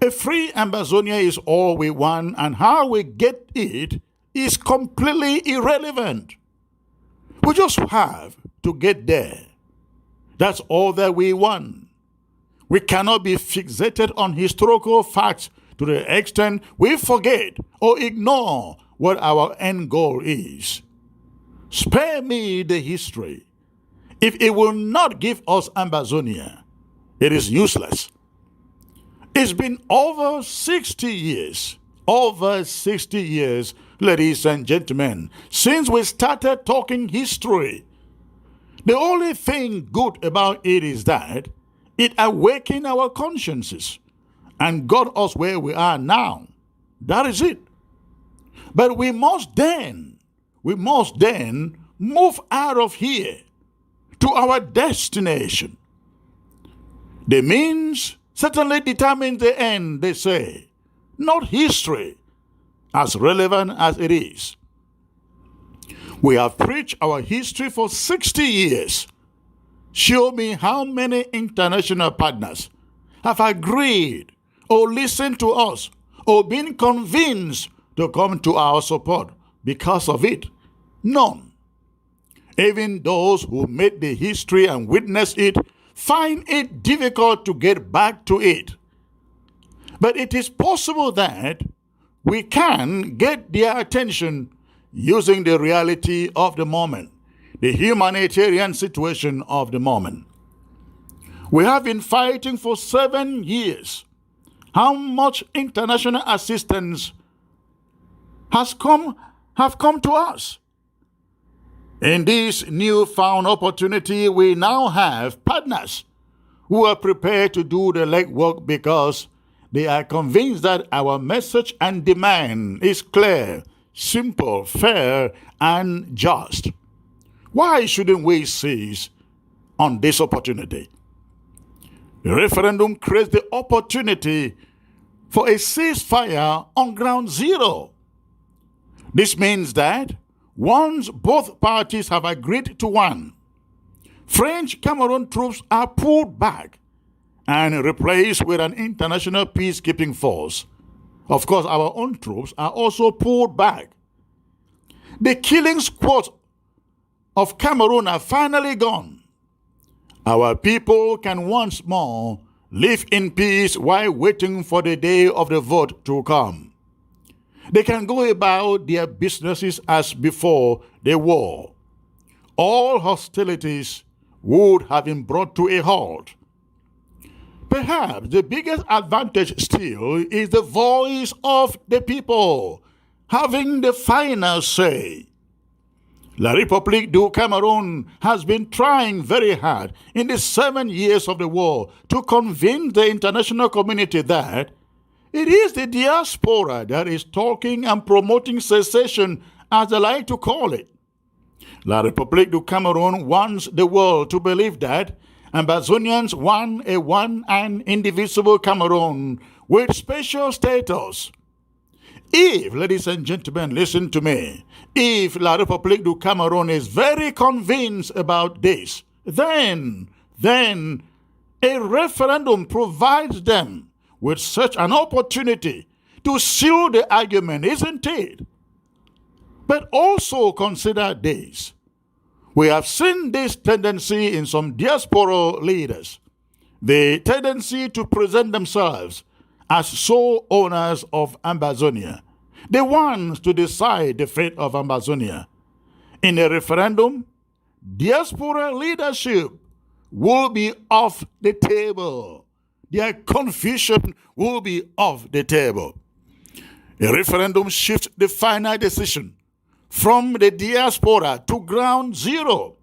A free Ambazonia is all we want, and how we get it is completely irrelevant. We just have to get there. That's all that we want. We cannot be fixated on historical facts to the extent we forget or ignore what our end goal is. Spare me the history. If it will not give us Ambazonia, it is useless. It's been over 60 years, ladies and gentlemen, since we started talking history. The only thing good about it is that it awakened our consciences and got us where we are now. That is it. But we must then move out of here to our destination. The means certainly determines the end, they say, not history, as relevant as it is. We have preached our history for 60 years. Show me how many international partners have agreed or listened to us or been convinced to come to our support because of it. None. Even those who made the history and witnessed it find it difficult to get back to it. But it is possible that we can get their attention using the reality of the moment, the humanitarian situation of the moment. We have been fighting for 7 years. How much international assistance have come to us? In this newfound opportunity, we now have partners who are prepared to do the legwork because they are convinced that our message and demand is clear, simple, fair, and just. Why shouldn't we seize on this opportunity? The referendum creates the opportunity for a ceasefire on ground zero. This means that once both parties have agreed to one, French Cameroon troops are pulled back and replaced with an international peacekeeping force. Of course, our own troops are also pulled back. The killing squads of Cameroon are finally gone. Our people can once more live in peace while waiting for the day of the vote to come. They can go about their businesses as before the war. All hostilities would have been brought to a halt. Perhaps the biggest advantage still is the voice of the people having the final say. La République du Cameroun has been trying very hard in the 7 years of the war to convince the international community that it is the diaspora that is talking and promoting secession, as they like to call it. La République du Cameroun wants the world to believe that Ambazonians want a one and indivisible Cameroon with special status. If, ladies and gentlemen, listen to me, if La République du Cameroun is very convinced about this, then a referendum provides them with such an opportunity to seal the argument, isn't it? But also consider this. We have seen this tendency in some diaspora leaders, the tendency to present themselves as sole owners of Ambazonia, the ones to decide the fate of Ambazonia. In a referendum, diaspora leadership will be off the table. Their confusion will be off the table. A referendum shifts the final decision from the diaspora to ground zero.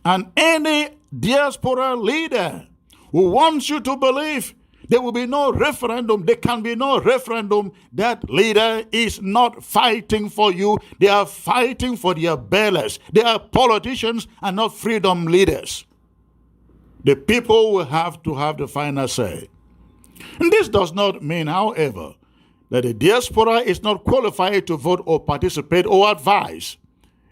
And any diaspora leader who wants you to believe there will be no referendum, there can be no referendum, that leader is not fighting for you. They are fighting for their bellies. They are politicians and not freedom leaders. The people will have to have the final say. And this does not mean, however, that the diaspora is not qualified to vote or participate or advise.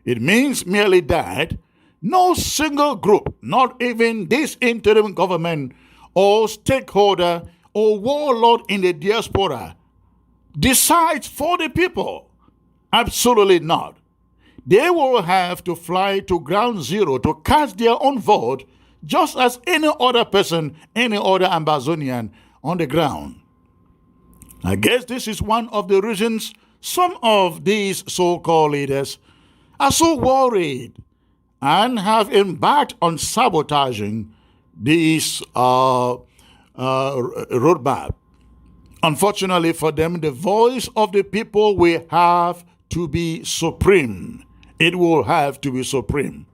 It means merely that no single group, not even this interim government or stakeholder or warlord in the diaspora decides for the people. Absolutely not. They will have to fly to ground zero to cast their own vote, just as any other person, any other Ambazonian on the ground. I guess this is one of the reasons some of these so-called leaders are so worried and have embarked on sabotaging this roadmap. Unfortunately for them, the voice of the people will have to be supreme. It will have to be supreme.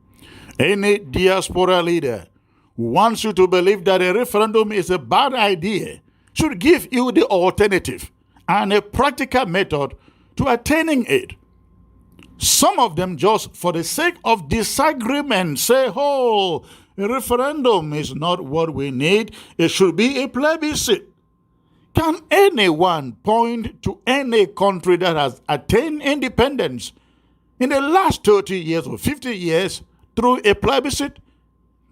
Any diaspora leader who wants you to believe that a referendum is a bad idea should give you the alternative and a practical method to attaining it. Some of them, just for the sake of disagreement, say, oh, a referendum is not what we need. It should be a plebiscite. Can anyone point to any country that has attained independence in the last 30 years or 50 years through a plebiscite?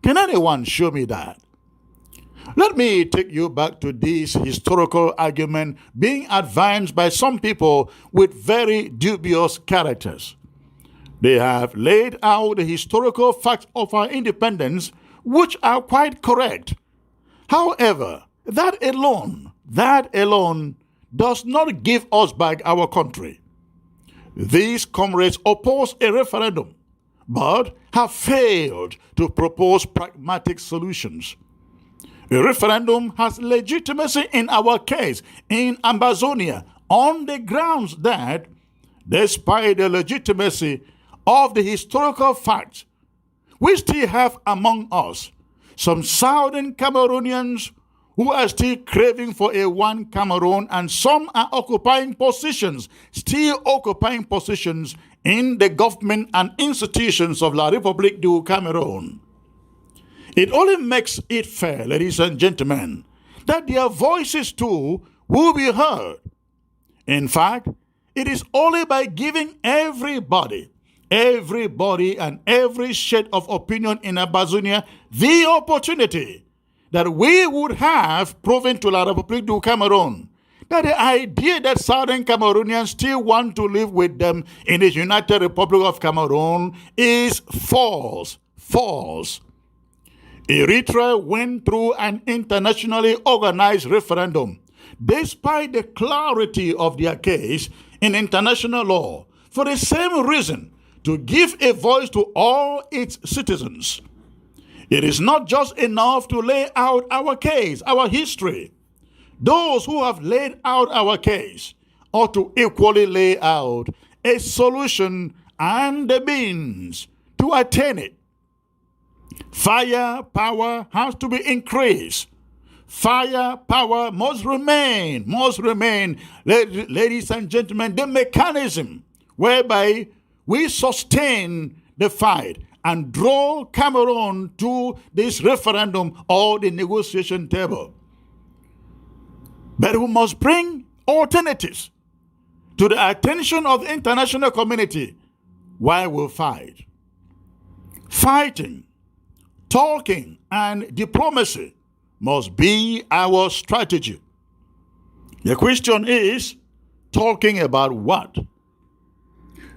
Can anyone show me that? Let me take you back to this historical argument being advanced by some people with very dubious characters. They have laid out the historical facts of our independence, which are quite correct. However, that alone does not give us back our country. These comrades oppose a referendum, but have failed to propose pragmatic solutions. A referendum has legitimacy in our case, in Ambazonia, on the grounds that, despite the legitimacy of the historical facts, we still have among us some southern Cameroonians who are still craving for a one Cameroon, and some are still occupying positions in the government and institutions of La République du Cameroon. It only makes it fair, ladies and gentlemen, that their voices too will be heard. In fact, it is only by giving everybody and every shade of opinion in Ambazonia the opportunity that we would have proven to La République du Cameroon that the idea that Southern Cameroonians still want to live with them in the United Republic of Cameroon is false. Eritrea went through an internationally organized referendum, despite the clarity of their case in international law, for the same reason, to give a voice to all its citizens. It is not just enough to lay out our case, our history. Those who have laid out our case ought to equally lay out a solution and the means to attain it. Firepower has to be increased. Firepower must remain. Ladies and gentlemen, the mechanism whereby we sustain the fight and draw Cameroon to this referendum or the negotiation table. But we must bring alternatives to the attention of the international community while we fight. Fighting, talking, and diplomacy must be our strategy. The question is, talking about what?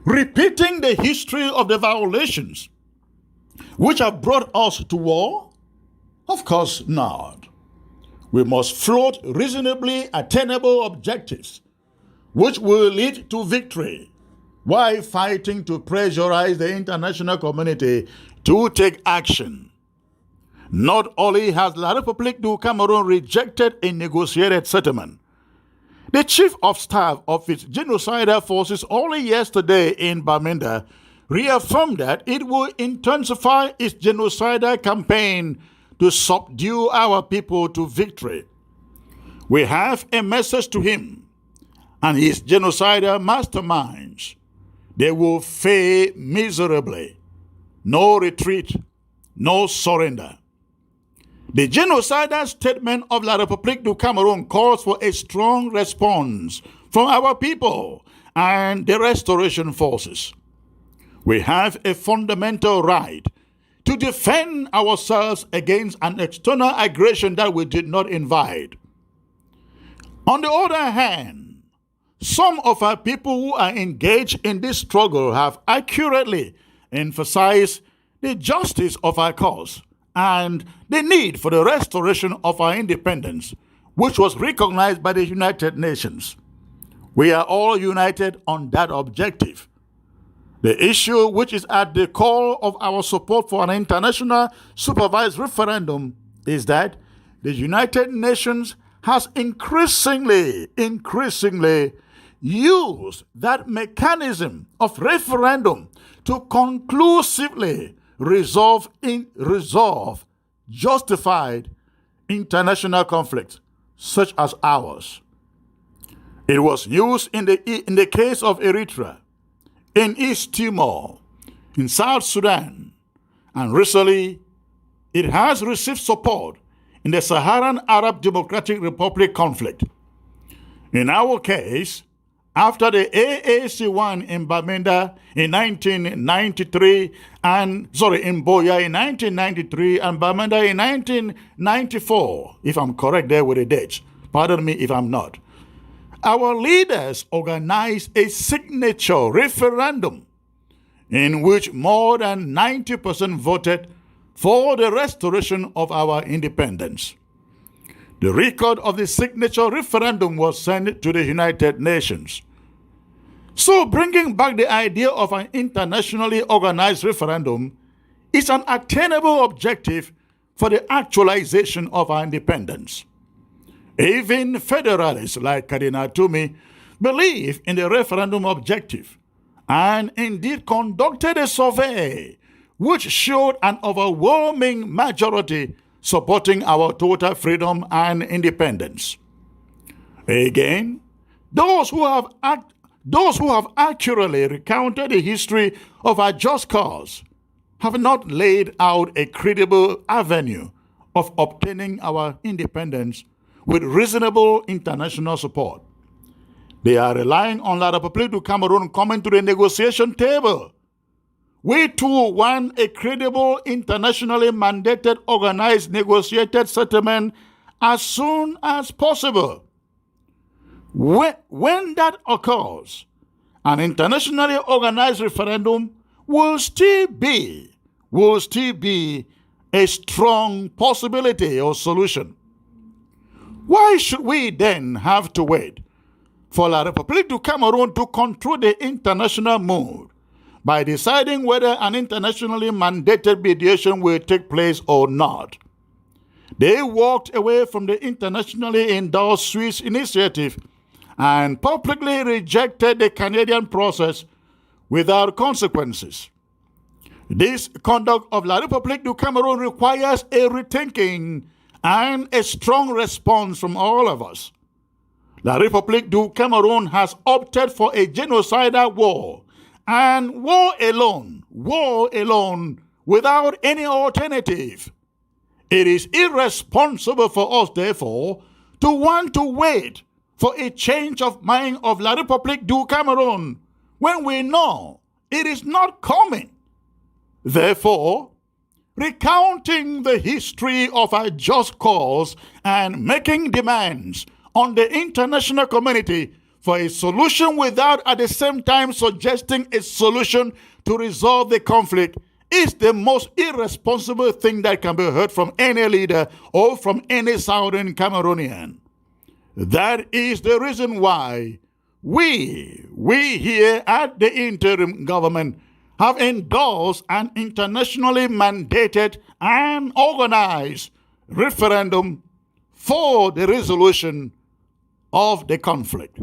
Repeating the history of the violations which have brought us to war? Of course not. We must float reasonably attainable objectives which will lead to victory while fighting to pressurize the international community to take action. Not only has La République du Cameroon rejected a negotiated settlement, the chief of staff of its genocidal forces only yesterday in Bamenda reaffirmed that it will intensify its genocidal campaign to subdue our people to victory. We have a message to him and his genocidal masterminds. They will fail miserably. No retreat, no surrender. The genocidal statement of La République du Cameroon calls for a strong response from our people and the restoration forces. We have a fundamental right to defend ourselves against an external aggression that we did not invite. On the other hand, some of our people who are engaged in this struggle have accurately emphasized the justice of our cause and the need for the restoration of our independence, which was recognized by the United Nations. We are all united on that objective. The issue which is at the core of our support for an international supervised referendum is that the United Nations has increasingly used that mechanism of referendum to conclusively resolve justified international conflicts such as ours. It was used in the case of Eritrea, in East Timor, in South Sudan, and recently it has received support in the Saharan Arab Democratic Republic conflict. In our case, after the AAC won in Bamenda in 1993, in Boya in 1993, and Bamenda in 1994, if I'm correct there with the dates. Pardon me if I'm not. Our leaders organized a signature referendum in which more than 90% voted for the restoration of our independence. The record of the signature referendum was sent to the United Nations. So bringing back the idea of an internationally organized referendum is an attainable objective for the actualization of our independence. Even federalists like Cardinal Toomey believe in the referendum objective and indeed conducted a survey which showed an overwhelming majority supporting our total freedom and independence. Again, those who have accurately recounted the history of our just cause have not laid out a credible avenue of obtaining our independence with reasonable international support. They are relying on La République du Cameroon coming to the negotiation table. We too want a credible, internationally mandated, organized, negotiated settlement as soon as possible. When that occurs, an internationally organized referendum will still be a strong possibility or solution. Why should we then have to wait for La République du Cameroon to control the international mood by deciding whether an internationally mandated mediation will take place or not? They walked away from the internationally endorsed Swiss initiative and publicly rejected the Canadian process without consequences. This conduct of La République du Cameroon requires a rethinking and a strong response from all of us. La République du Cameroon has opted for a genocidal war, and war alone, without any alternative. It is irresponsible for us, therefore, to want to wait for a change of mind of La République du Cameroon when we know it is not coming. Therefore, recounting the history of our just cause and making demands on the international community for a solution without at the same time suggesting a solution to resolve the conflict is the most irresponsible thing that can be heard from any leader or from any Southern Cameroonian. That is the reason why we here at the interim government have endorsed an internationally mandated and organized referendum for the resolution of the conflict.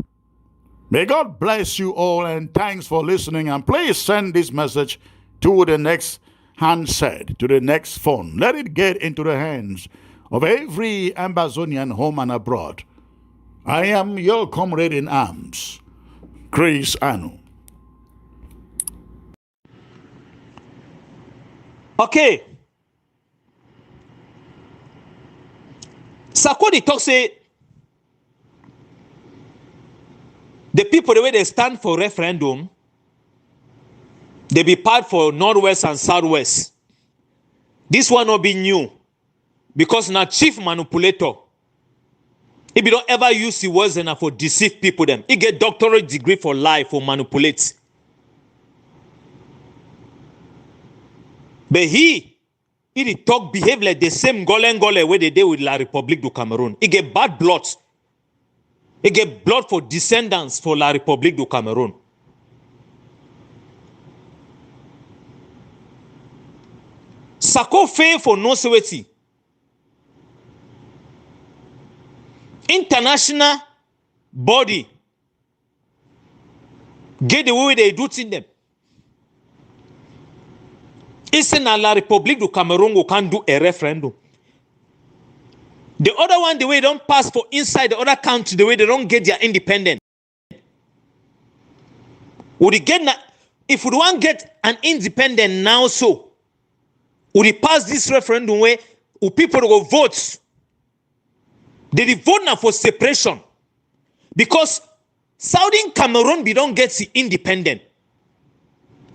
May God bless you all, and thanks for listening, and please send this message to the next handset, to the next phone. Let it get into the hands of every Ambazonian home and abroad. I am your comrade in arms, Chris Anu. Okay. Sarkozy talk say the people, the way they stand for referendum, they be part for Northwest and Southwest. This one not be new. Because now chief manipulator. If you don't ever use the words enough for deceive people them. He get doctorate degree for life for manipulate. But he talk behave like the same Ngole where they did with La République du Cameroon. He get bad blood. He get blood for descendants for La République du Cameroon. Sako fait for no seweti. International body get the way they do things them. It's in La République du Cameroon who can do a referendum. The other one, the way they don't pass for inside the other country, the way they don't get their independence. Would they get if we want get an independent now, so would they pass this referendum where people go vote? They vote now for separation because Southern Cameroon we don't get the independent.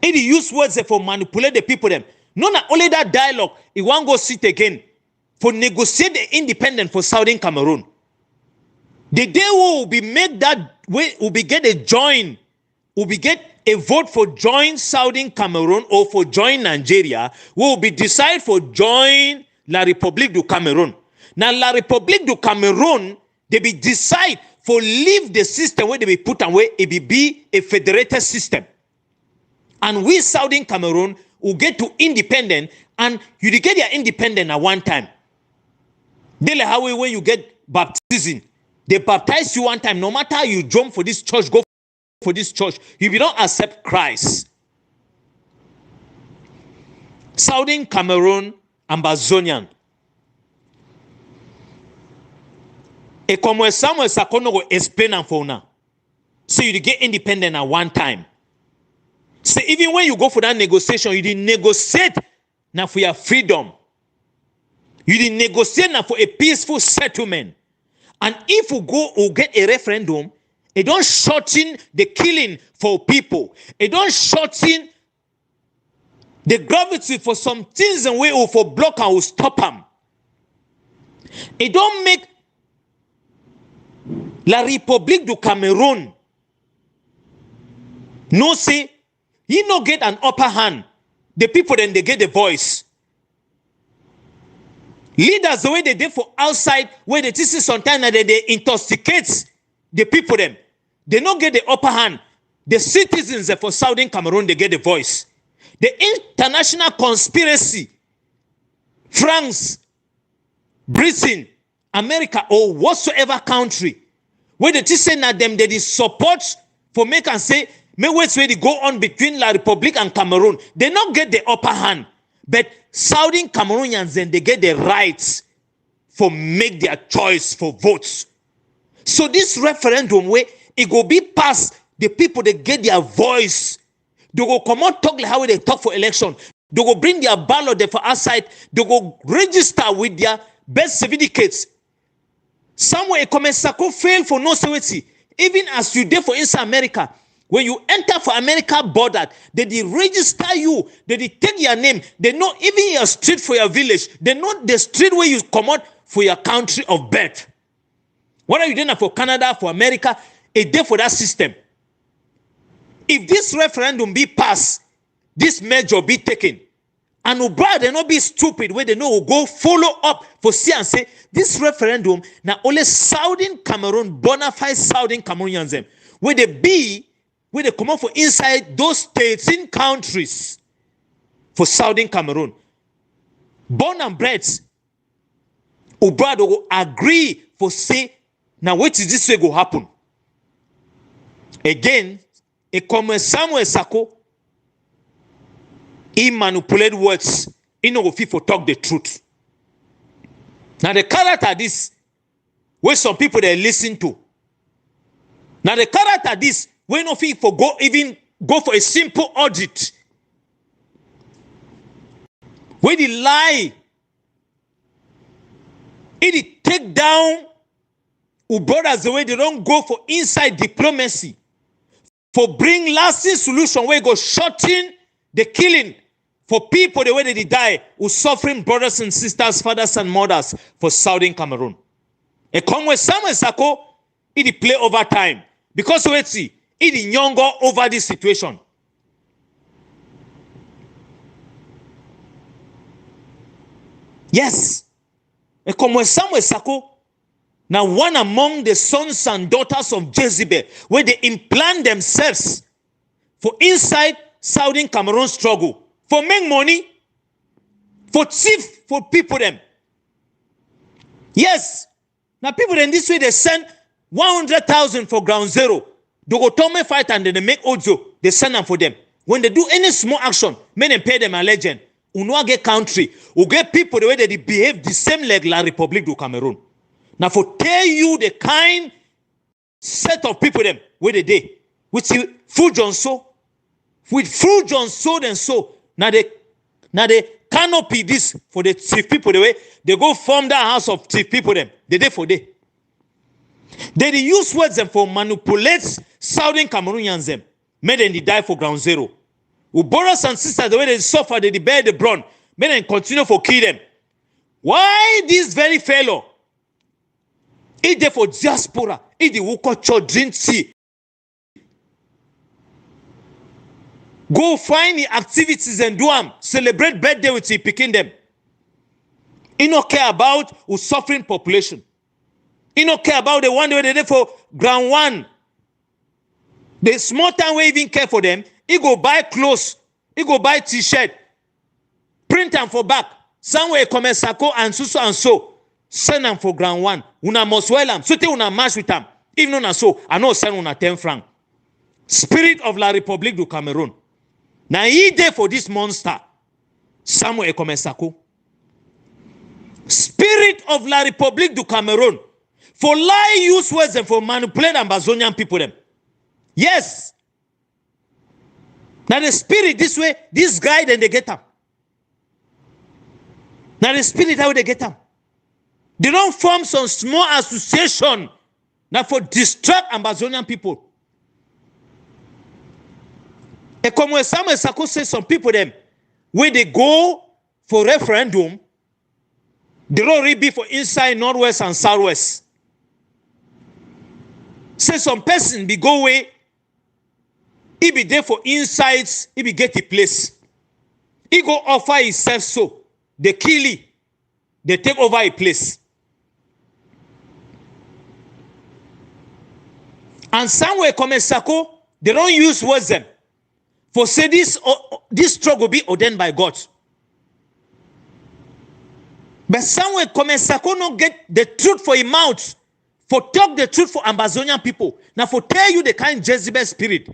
It use words for manipulate the people them. Not only that dialogue, it won't go sit again for negotiate the independent for Southern Cameroon. The day will be made that way, will be get a join, will be get a vote for join Southern Cameroon or for join Nigeria, will be decide for join La République du Cameroon. Now La République du Cameroon, they be decide for leave the system where they be put away, it be a federated system. And we Southern Cameroon will get to independent, and you get your independent at one time. They like how when you get baptism, they baptize you one time. No matter how you jump for this church, go for this church, if you don't accept Christ. Southern Cameroon, Ambazonian. E como Samuel Sakono go explain and for now. So you get independent at one time. So even when you go for that negotiation, you didn't negotiate now for your freedom. You didn't negotiate now for a peaceful settlement. And if you go or get a referendum, it don't shorten the killing for people. It don't shorten the gravity for some things and way or for block and will stop them. It don't make La République du Cameroon no say he no get an upper hand. The people then they get the voice. Leaders the way they did for outside where they see sometimes that they intoxicate the people them. They don't get the upper hand. The citizens for Southern Cameroon they get the voice. The international conspiracy, France, Britain, America or whatsoever country where they say that them they support for make and say may wait where they go on between La République and Cameroon. They not get the upper hand. But Southern Cameroonians then they get the rights for make their choice for votes. So this referendum where it go be passed, the people they get their voice. They go come out talk like how they talk for election. They go bring their ballot there for outside. They go register with their birth certificates. Somewhere a Sako fail for no security. Even as you did for inside America. When you enter for America border, they register you. They take your name. They know even your street for your village. They know the street where you come out for your country of birth. What are you doing for Canada, for America? A day for that system. If this referendum be passed, this measure be taken, and Ubra they not be stupid where they know will go follow up for see and say this referendum now only Southern Cameroon, bona fide Southern Cameroonians them where they come out for inside those states in countries for Southern Cameroon. Born and bred, Ubra will agree for say now what is this way go happen? Again, a common Samuel Sako, he manipulate words, he no go fit for talk the truth. Now the character this, where some people they listen to. Now the character this, where no fit for even go for a simple audit. Where they lie, it take down who brothers the way they don't go for inside diplomacy. For bring lasting solution where go shorten the killing for people the way they die, who suffering brothers and sisters, fathers and mothers for Southern Cameroon. A come with Samuel Sako, it play over time. Because we see, it is younger over this situation. Yes. A come with Samuel Sako, now one among the sons and daughters of Jezebel, where they implant themselves for inside Southern Cameroon struggle, for make money, for thief, for people them. Yes. Now people in this way, they send 100,000 for ground zero. They go Tome fight and then they make Ozo. They send them for them. When they do any small action, may them pay them a legend. Uno get country, who get people the way they behave the same like La Republic du Cameroon. Now for tell you the kind set of people them where they day. With full John so. With full John so and so. Now they canopy this for the thief people the way they go form that house of thief people them. The day for day. They use words them for manipulate Southern Cameroonians them. Made them die for ground zero. Who brothers and sisters the way they suffer, they bear the brunt. Made them continue for kill them. Why this very fellow? It there for diaspora. It the Wuko church drink tea. Go find the activities and do them. Celebrate birthday with picking them. He don't care about who suffering population. He don't care about the one they there for ground one. The small time we even care for them. He go buy clothes. He go buy t-shirt. Print them for back. Somewhere come Sako and so. Send them for ground one. Una must well them. So they una match with them. Even on so, I know send una 10 francs. Spirit of La République du Cameroun. Now he there for this monster. Somewhere come Sako. Spirit of La République du Cameroun. For lie use words and for manipulate Ambazonian people them. Yes. Now the spirit this way, this guy then they get them. Now the spirit how they get them. They don't form some small association now for distract Ambazonian people. And come when Samuel Sako say some people them where they go for referendum, they don't really be for inside northwest and southwest. Say some person be go away. He be there for insights. He be get a place. He go offer himself so. They kill him. They take over a place. And somewhere come Sako, they don't use words them. For say this struggle be ordained by God. But somewhere come Sako not get the truth for his mouth. For talk the truth for Ambazonian people. Now for tell you the kind Jezebel spirit.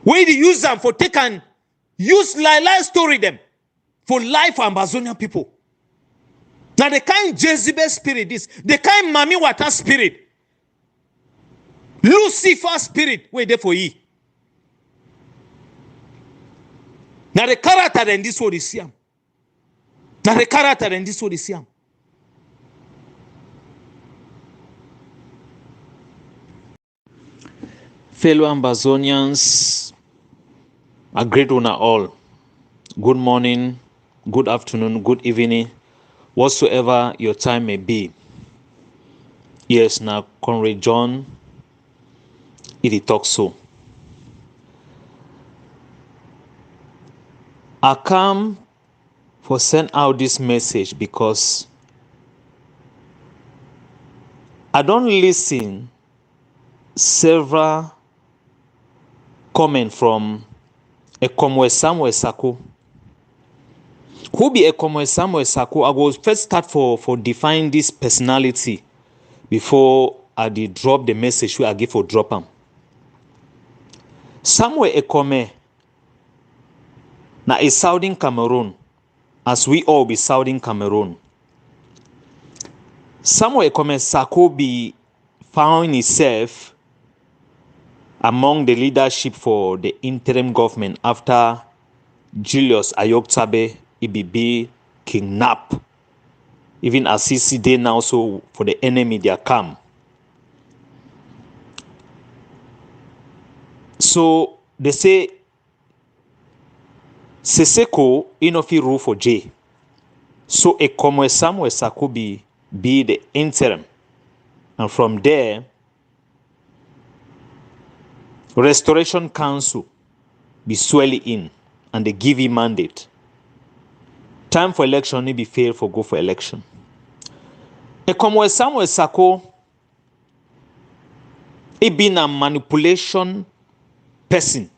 Where they use them for take and use lie story them for life for Ambazonian people. Now the kind Jezebel spirit is the kind Mami Wata spirit. Lucifer spirit where they for ye. Now the character then this what is him. Now the character then this what is him. Fellow Ambazonians, a great one all. Good morning, good afternoon, good evening, whatsoever your time may be. Yes, now Conrad John, it talks so. I come for send out this message because I don't listen several comment from Ekomwe Samuel Sako. Who be Ekomwe Samuel Sako? I will first start for define this personality before I did drop the message where I give for drop him. Samuel Ekome na is Southern Cameroon, as we all be Southern Cameroon. Samuel Ekome Sako be found himself among the leadership for the interim government after Julius Ayoktabe Ibibi kidnapped. Even as he see they now so for the enemy they are come. So they say Seseko inofi rule for J. So a Comrade Samuel Sako be the interim. And from there, Restoration Council be swelling in and they give him mandate. Time for election, he be failed for go for election. A Comrade Samuel Sako, he been a manipulation person.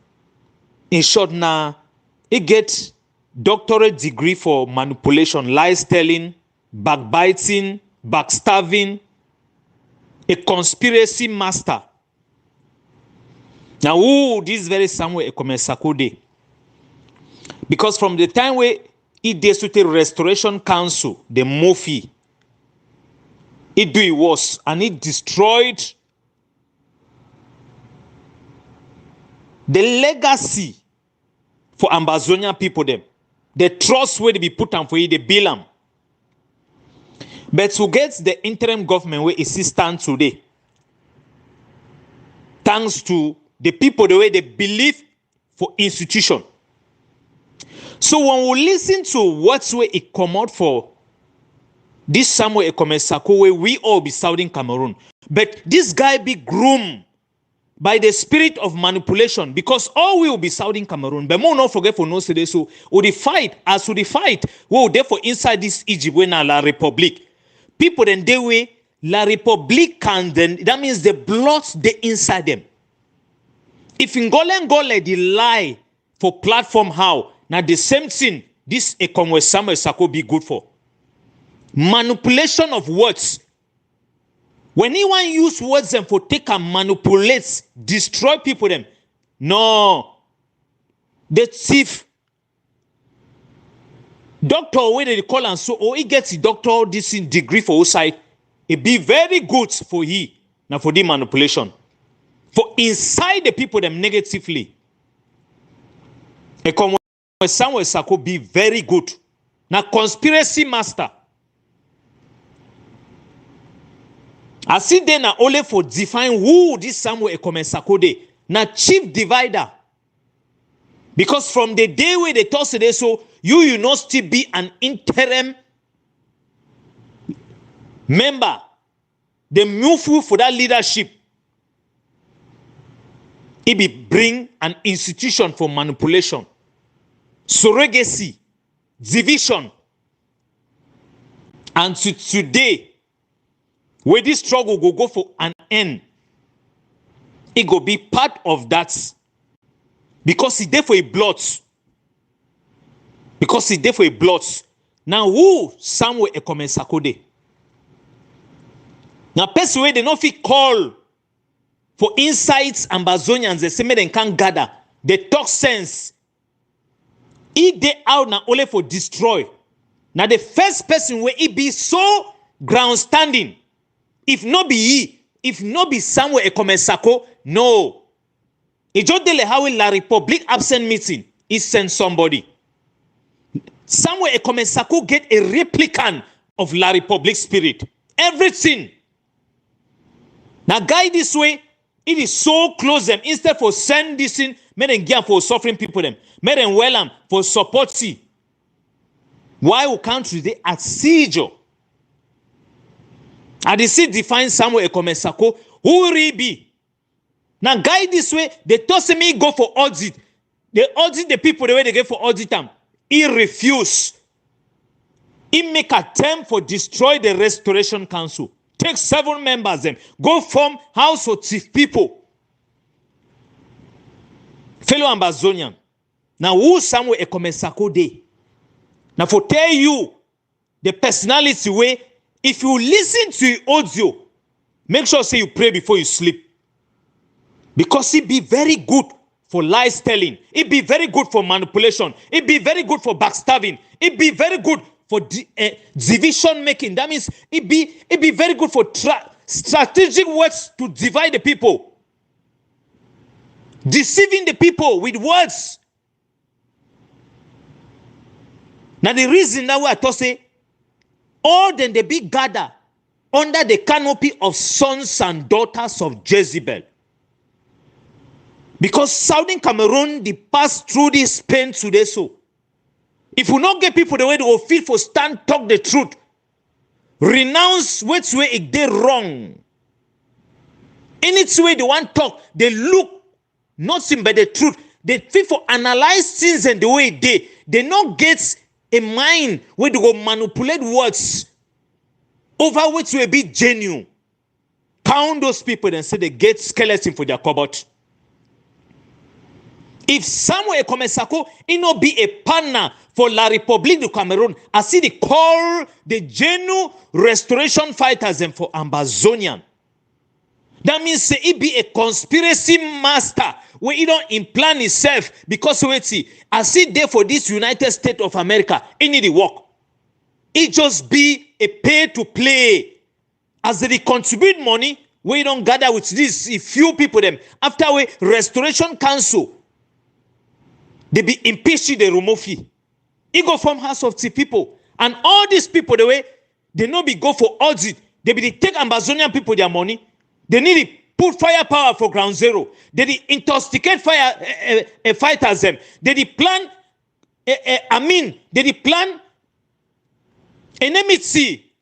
In short, now he get doctorate degree for manipulation, lies telling, backbiting, backstabbing, a conspiracy master. Now, who this very Samuel Ekome Sako dey? Because from the time where he did to the Restoration Council, the Mofi, it do it worse and it destroyed the legacy for Ambazonian people them. The trust where they be put on for you, they bill them. But to get the interim government where it stand today, thanks to the people, the way they believe for institution. So when we listen to what's where it come out for this Samuel Ekome Sako, where we all be Southern Cameroon, but this guy be groomed by the spirit of manipulation, because all will be Southern Cameroon. But more not forget for no say so. Or the fight, as to the fight, well, therefore inside this Egypt, when La Republic, people then they way La Republic can then that means the blood they inside them. If in Ngole the lie for platform how now the same thing this Ekongwe Samuel Sako be good for. Manipulation of words. When anyone use words them for take and manipulate, destroy people them. No. The thief. Doctor, where they call and so, or he gets a doctor this degree for outside, it be very good for he. Now for the manipulation. For inside the people them negatively. Ekongwe Samuel Sako be very good. Now conspiracy master. I see then na only for define who this Samuel Ekome Sako dey. Na chief divider. Because from the day where they toss it, so you not still be an interim member. They move you for that leadership. It be bring an institution for manipulation, surrogacy, division. And to today, where this struggle go for an end, it go be part of that. Because it's there for a blot. Because it's there for a blot. Now who Samuel Ekome Sako dey? Now person where they not fit call for insights Ambazonians, they say they can't gather. They talk sense. If they out now only for destroy. Now the first person where it be so ground standing. If not be he, if not be Samuel Ekome Sako, no. It just dele how La Republic absent meeting, he send somebody. Samuel Ekome Sako get a replicant of La Republic spirit. Everything. Now guy this way, it is so close them. Instead for send this in, make them give for suffering people them. Make them well them for support see. Why we country they at siege? And the seed define Samuel Ekome Sako. Who will he be? Now, guy this way, they toss me go for audit. They audit the people the way they get for audit them. He refuse. He make attempt for destroy the Restoration Council. Take 7 members them. Go form house of chief people. Fellow Ambazonian. Now, who Samuel Ekome Sako dey? Now, for tell you the personality way. If you listen to audio, make sure say you pray before you sleep. Because it be very good for lies telling. It be very good for manipulation. It be very good for backstabbing. It be very good for division making. That means it be very good for strategic words to divide the people. Deceiving the people with words. Now the reason that I thought say, all then they be gathered under the canopy of sons and daughters of Jezebel. Because Southern Cameroon, they pass through this pain today so. If we not get people the way they will feel for stand, talk the truth, renounce which way it they wrong. Any way they want talk, they look nothing but the truth. They feel for analyze things and the way they not get a mind where they go manipulate words over which will be genuine. Count those people and say they get skeleton for their cupboard. If Samuel Ekomesako it not be a partner for La République du Cameroon, I see they call the genuine restoration fighters and for Ambazonian. That means say it be a conspiracy master where he don't implant himself because wait see, I see there for this United States of America, it need to work. It just be a pay to play. As they contribute money, we don't gather with this few people them. After we Restoration Council, they be impeached, they remove fee. It go from House of Tea people. And all these people, the way, they no be go for audit. They be they take Ambazonian people their money. They need to put firepower for ground zero. They intoxicate fighters them. They plan, they plan enmity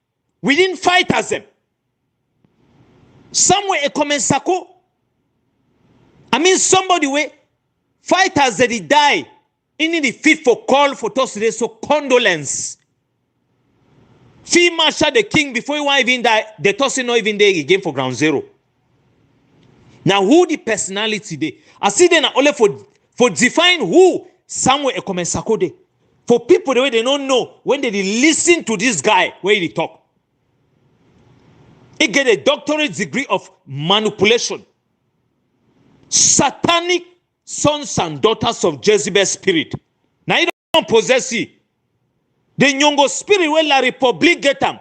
within fighters them. Somewhere a comment sako. Somebody way fighters that they die. In the fit for call for today, so condolence. Field Marshal the king before he want even die, the tossing not even there again for ground zero. Now who the personality they? I see them only for define who somewhere a comment sako de. For people the way they don't know when they listen to this guy where he talk. He get a doctorate degree of manipulation. Satanic sons and daughters of Jezebel spirit. Now you don't possess it. The Nyongo spirit where La République get them.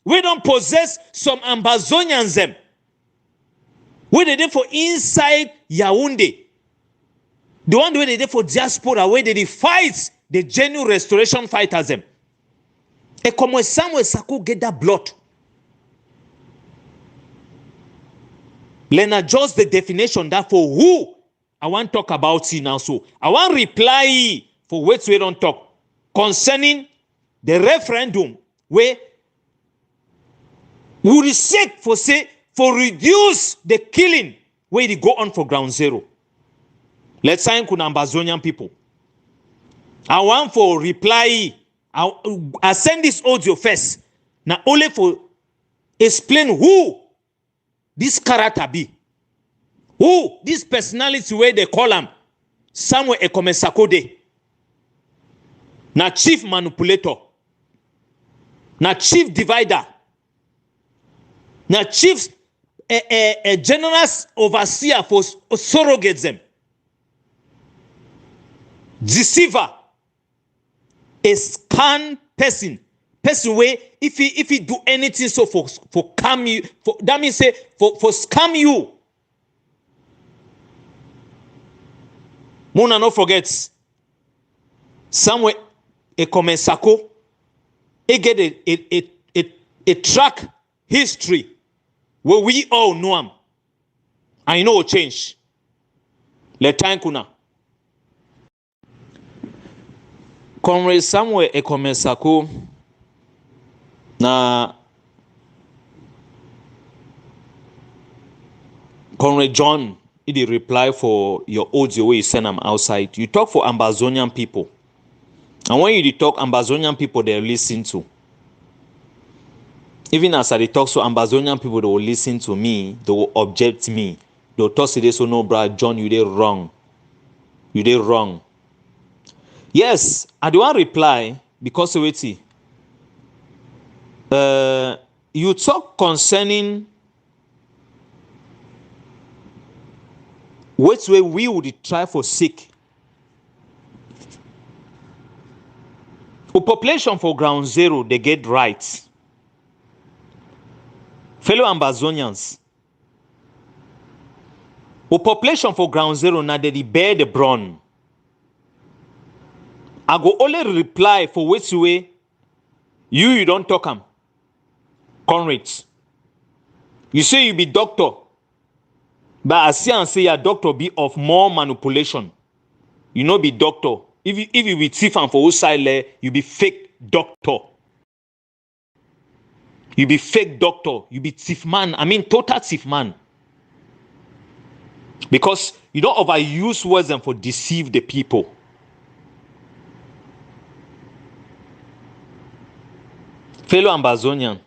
We don't possess some Ambazonians them. Where they there for inside Yaoundé. The one where they there for diaspora where they fight the genuine restoration fighters them. And como Samuel Sako get that blood. Let's just the definition that for who I want to talk about it now. So I want reply for what we don't talk concerning the referendum where we seek for say for reduce the killing where they go on for ground zero. Let's sign with Ambazonian people. I want for reply. I send this audio first. Now only for explain who this character be. Who this personality where they call him Samuel Ekomesako de. Na chief manipulator. Na chief divider. Na chief general overseer for surrogates them. Deceiver. A scan person. Person where if he do anything so for scam you, for that means say for scam you. Mona no forgets. Somewhere Ekomesako, he get a track history where we all know him. I know change. Let time kuna. Comrade Samuel Ekomesako na Comrade John, he did reply for your audio where you send them outside. You talk for Ambazonian people. And when you talk Ambazonian people, they listen to. Even as I talk to Ambazonian people, they will listen to me. They will object me. They will talk to this, so no, brother John, you did wrong. You did wrong. Yes, I do want reply because wait. You talk concerning which way we would try for sick. For population for ground zero, they get rights. Fellow Ambazonians. For population for ground zero, now they bear the brunt. I go only reply for which way you don't talk am. Comrades. You say you be doctor. But I see and say your doctor be of more manipulation. You know be doctor. if you be thief and for outside, you be fake doctor. You be fake doctor. You be thief man. I mean, total thief man. Because you don't overuse words and for deceive the people. Fellow Ambazonian,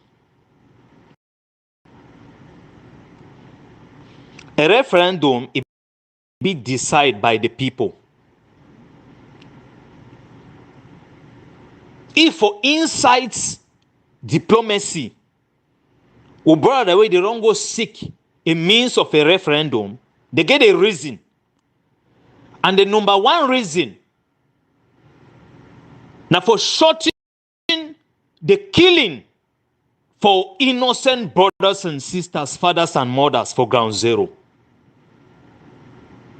a referendum is be decided by the people. If for insights diplomacy, or brother, way they don't go seek a means of a referendum, they get a reason. And the number one reason, now for shorting the killing for innocent brothers and sisters, fathers and mothers for ground zero.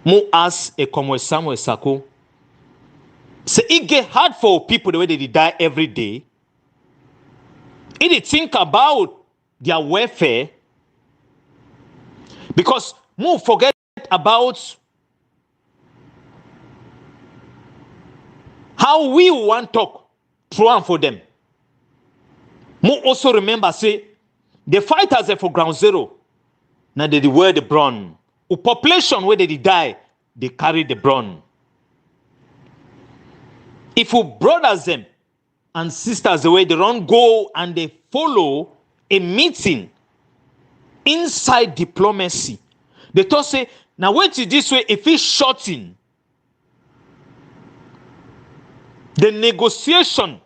Mo as a Comrade Samuel Sako. So it get hard for people the way they die every day. If they think about their welfare, because more forget about how we want to talk through and for them. More also remember, say, the fighters are for ground zero. Now they wear the brown. The population where they die, they carry the brown. If we brothers them and sisters the way they don't go and they follow a meeting inside diplomacy, they talk say, now wait this way, if it's shorting the negotiation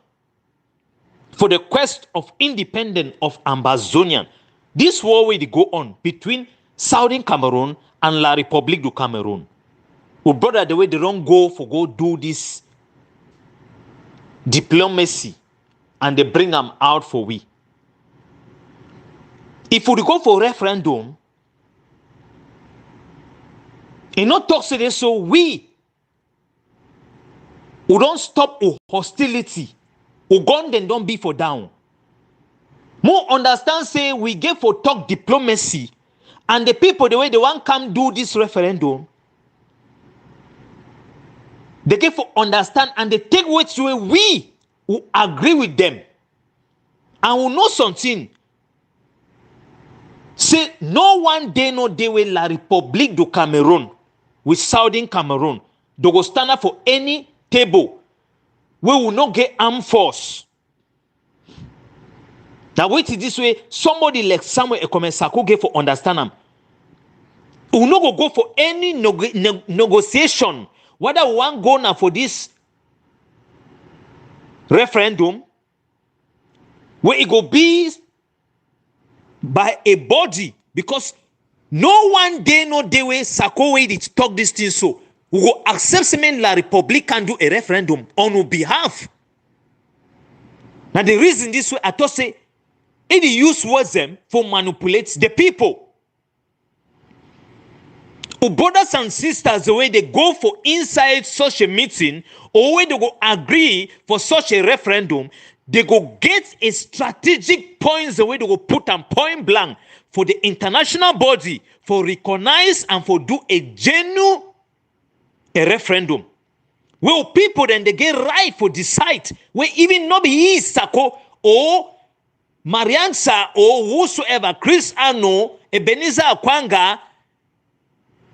for the quest of independence of Ambazonian, this war will go on between Southern Cameroon and La République du Cameroon. Oh brother, the way they don't go do this diplomacy and they bring them out for we. If we go for referendum, and not talk say this, so we don't stop hostility. Gun then don't be for down. More understand say we get for talk diplomacy, and the people the way they want come do this referendum, they get for understand and they take which way we will agree with them, and we know something. Say no one day no day with La République du Cameroon with Southern Cameroon. They go stand up for any table. We will not get armed force. Now wait this way, somebody like Samuel Ekomesako get for understand them. We will not go for any negotiation. Whether we want go now for this referendum, where it go be by a body, because no one day no day way Sako way to talk this thing so. We will accept semen La République can do a referendum on our behalf. Now the reason this way, I thought say, it use words them for manipulate the people. Our brothers and sisters, the way they go for inside such a meeting, or when they go agree for such a referendum, they go get a strategic points the way they go put them point blank for the international body for recognize and for do a genuine a referendum. Well, people then they get right for decide where even not be Sako or Mariansa or whosoever, Chris Ano, Ebenezer Akwanga,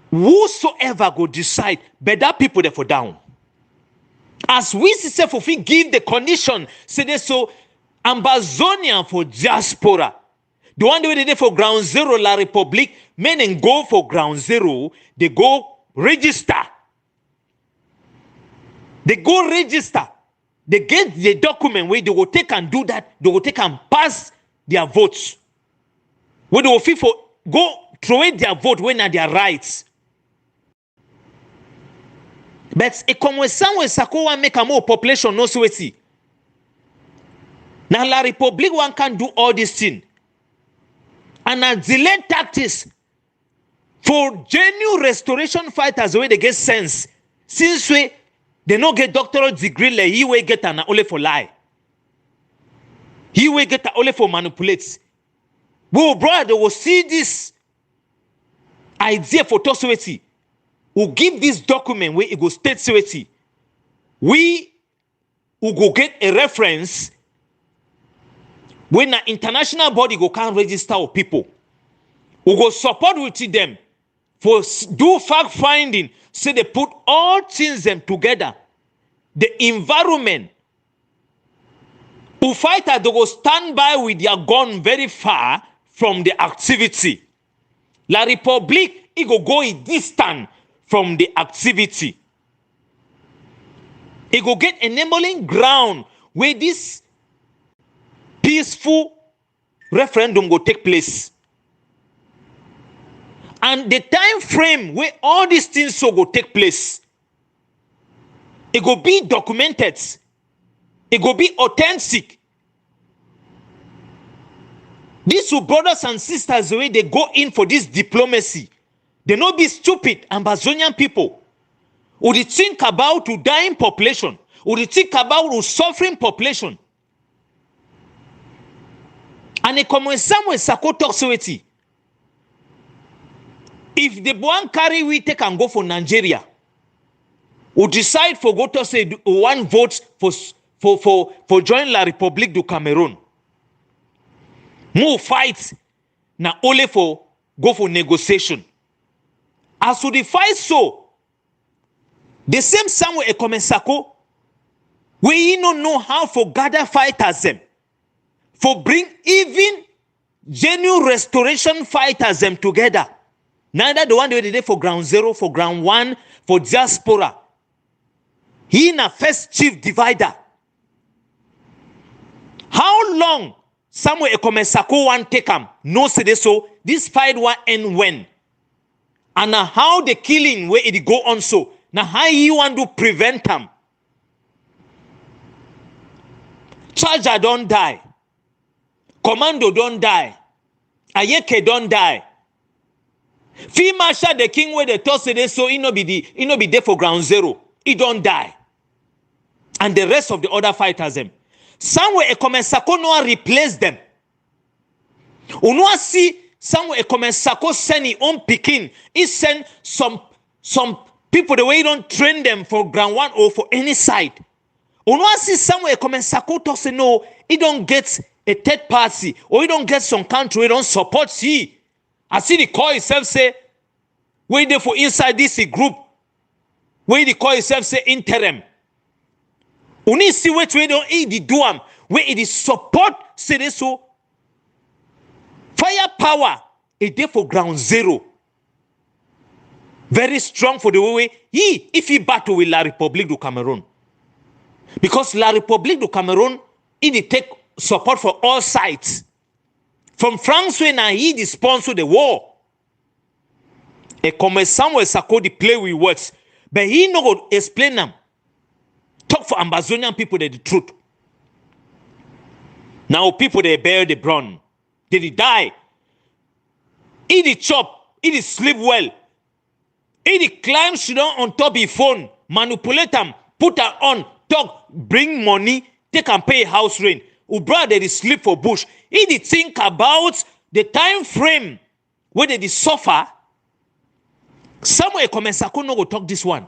whosoever go decide, but that people there for down. As we say for we give the condition, say they so Ambazonian for diaspora. The one way they did for ground zero, La République, men and go for ground zero, they go register. They go register. They get the document where they will take and do that. They will take and pass their votes. Where they will feel for go throw away their vote when are their rights. But a common somewhere Sako make a more population no sweaty. Now La République one can do all this thing. And a delay tactics for genuine restoration fighters where they get sense. Since we they no get doctoral degree, like he will get an only for lie. He will get only for manipulate. Well, brother, they will see this idea for Tosweti. Will give this document where it go state Sweti. we will go get a reference when an international body go can register of people. We go support with them for do fact finding, so they put all things them together. The environment, who fighter they go stand by with their gun very far from the activity. La République, it go distant from the activity. It go get enabling ground where this peaceful referendum go take place. And the time frame where all these things so go take place, it go be documented. It go be authentic. These two brothers and sisters, the way they go in for this diplomacy, they not be stupid Ambazonian people. Or they think about to dying population, or they think about to suffering population. And they come when somewhere Sako talks with it. If the one carry we take and go for Nigeria, or decide for go to say one vote for join La République du Cameroon, more fight na only for go for negotiation. As to the fight so, the same Samuel Ekomensako, we don't know how for gather fighters them, for bring even genuine restoration fighters them together. Neither the one they did for ground zero, for ground one, for diaspora. He na first chief divider. How long Samuel Ekomensako want take him? No say they so. This fight will end when? And now how the killing where it go on so? Now how you want to prevent them? Charger don't die. Commando don't die. Ayeke don't die. Fee Marshal the king where the toss say so he no be there for ground zero. He don't die. And the rest of the other fighters them. Somewhere Ekomensako no replace them. Uno see somewhere Ekomensako send his own picking. He send some people the way he don't train them for ground one or for any side. Uno see somewhere Ekomensako to say no, he don't get a third party or he don't get some country he don't support he. I see the call itself say, where they for inside this group, where the call itself say interim. Uni see what we don't eat the duam, where it is support say this so. Firepower is there for ground zero. Very strong for the way he if he battle with La République du Cameroon. Because La République du Cameroon, it take support for all sides. From France when he sponsor the war. A come somewhere Sako the play with words. But he no go explain them. Talk for Ambazonian people the truth. Now people they bear the brunt. They die. He the chop. He the sleep well. He the climb down on top of phone. Manipulate them. Put her on. Talk. Bring money. Take and pay house rent. Ubra they sleep for bush. He did think about the time frame where they suffer. Somewhere Ekomensako no go talk this one.